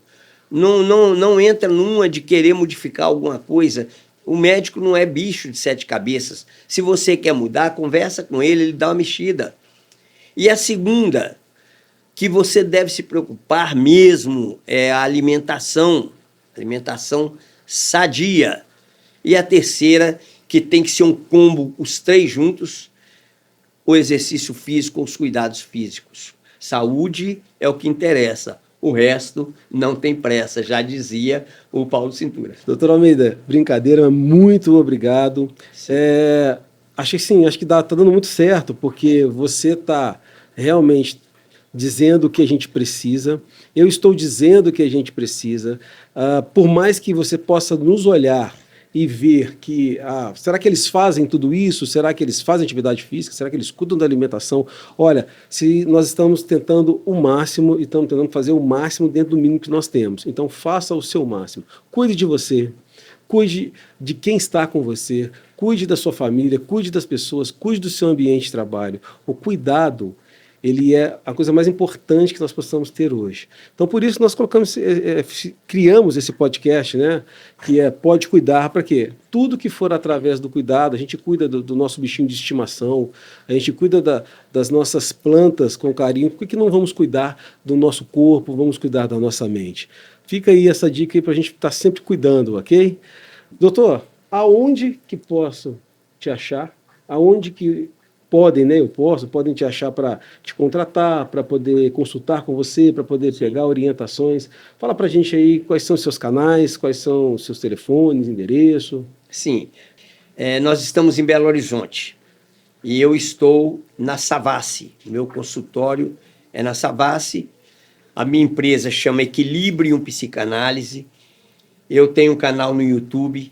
Não entra numa de querer modificar alguma coisa. O médico não é bicho de 7 cabeças. Se você quer mudar, conversa com ele dá uma mexida. E a segunda, que você deve se preocupar mesmo, é a alimentação sadia. E a terceira, que tem que ser um combo, os 3 juntos, o exercício físico, os cuidados físicos. Saúde é o que interessa. O resto não tem pressa, já dizia o Paulo Cintura. Doutor Almeida, brincadeira, muito obrigado. Acho que está dando muito certo, porque você está realmente dizendo o que a gente precisa, eu estou dizendo o que a gente precisa, por mais que você possa nos olhar e ver que, será que eles fazem tudo isso? Será que eles fazem atividade física? Será que eles cuidam da alimentação? Olha, se nós estamos tentando o máximo e estamos tentando fazer o máximo dentro do mínimo que nós temos, então faça o seu máximo. Cuide de você, cuide de quem está com você, cuide da sua família, cuide das pessoas, cuide do seu ambiente de trabalho. O cuidado, ele é a coisa mais importante que nós possamos ter hoje. Então, por isso, nós criamos esse podcast, né, que Pode Cuidar, para quê? Tudo que for através do cuidado, a gente cuida do nosso bichinho de estimação, a gente cuida das nossas plantas com carinho, por que não vamos cuidar do nosso corpo, vamos cuidar da nossa mente? Fica aí essa dica aí para a gente estar sempre cuidando, ok? Doutor, aonde que posso te achar? Aonde que podem, né? Podem te achar para te contratar, para poder consultar com você, para poder pegar orientações. Fala para a gente aí quais são os seus canais, quais são os seus telefones, endereço. Sim, nós estamos em Belo Horizonte e eu estou na Savassi. Meu consultório é na Savassi. A minha empresa chama Equilibrium Psicanálise. Eu tenho um canal no YouTube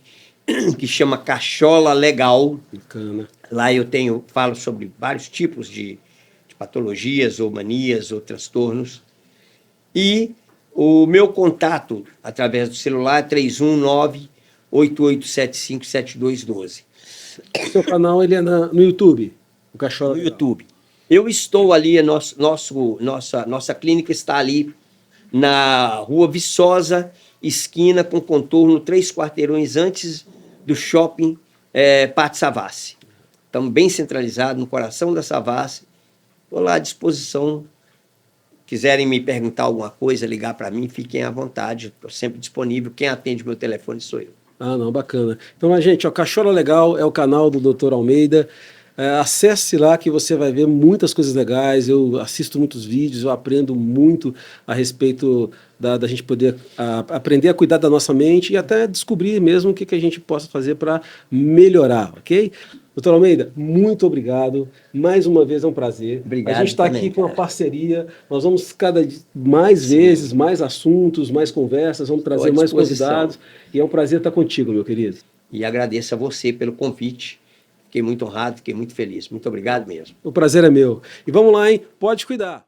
que chama Cachola Legal. Bacana. Lá eu falo sobre vários tipos de patologias, ou manias, ou transtornos. E o meu contato, através do celular, é 319-8875-7212. O seu canal ele é no YouTube? O Cachola No Legal. YouTube. Eu estou ali, nossa clínica está ali na Rua Viçosa, esquina com contorno, 3 quarteirões antes do shopping Pátio Savassi. Estamos bem centralizados no coração da Savassi. Estou lá à disposição. Quiserem me perguntar alguma coisa, ligar para mim, fiquem à vontade. Estou sempre disponível. Quem atende meu telefone sou eu. Ah, não, bacana. Então, gente, ó, Cachola Legal é o canal do Dr. Almeida. Acesse lá que você vai ver muitas coisas legais. Eu assisto muitos vídeos, eu aprendo muito a respeito da gente poder aprender a cuidar da nossa mente e até descobrir mesmo o que a gente possa fazer para melhorar, ok? Doutor Almeida, muito obrigado. Mais uma vez é um prazer. Obrigado. A gente está aqui com uma parceria. Nós vamos mais vezes, mais assuntos, mais conversas, vamos trazer mais convidados. E é um prazer estar contigo, meu querido. E agradeço a você pelo convite. Fiquei muito honrado, fiquei muito feliz. Muito obrigado mesmo. O prazer é meu. E vamos lá, hein? Pode cuidar.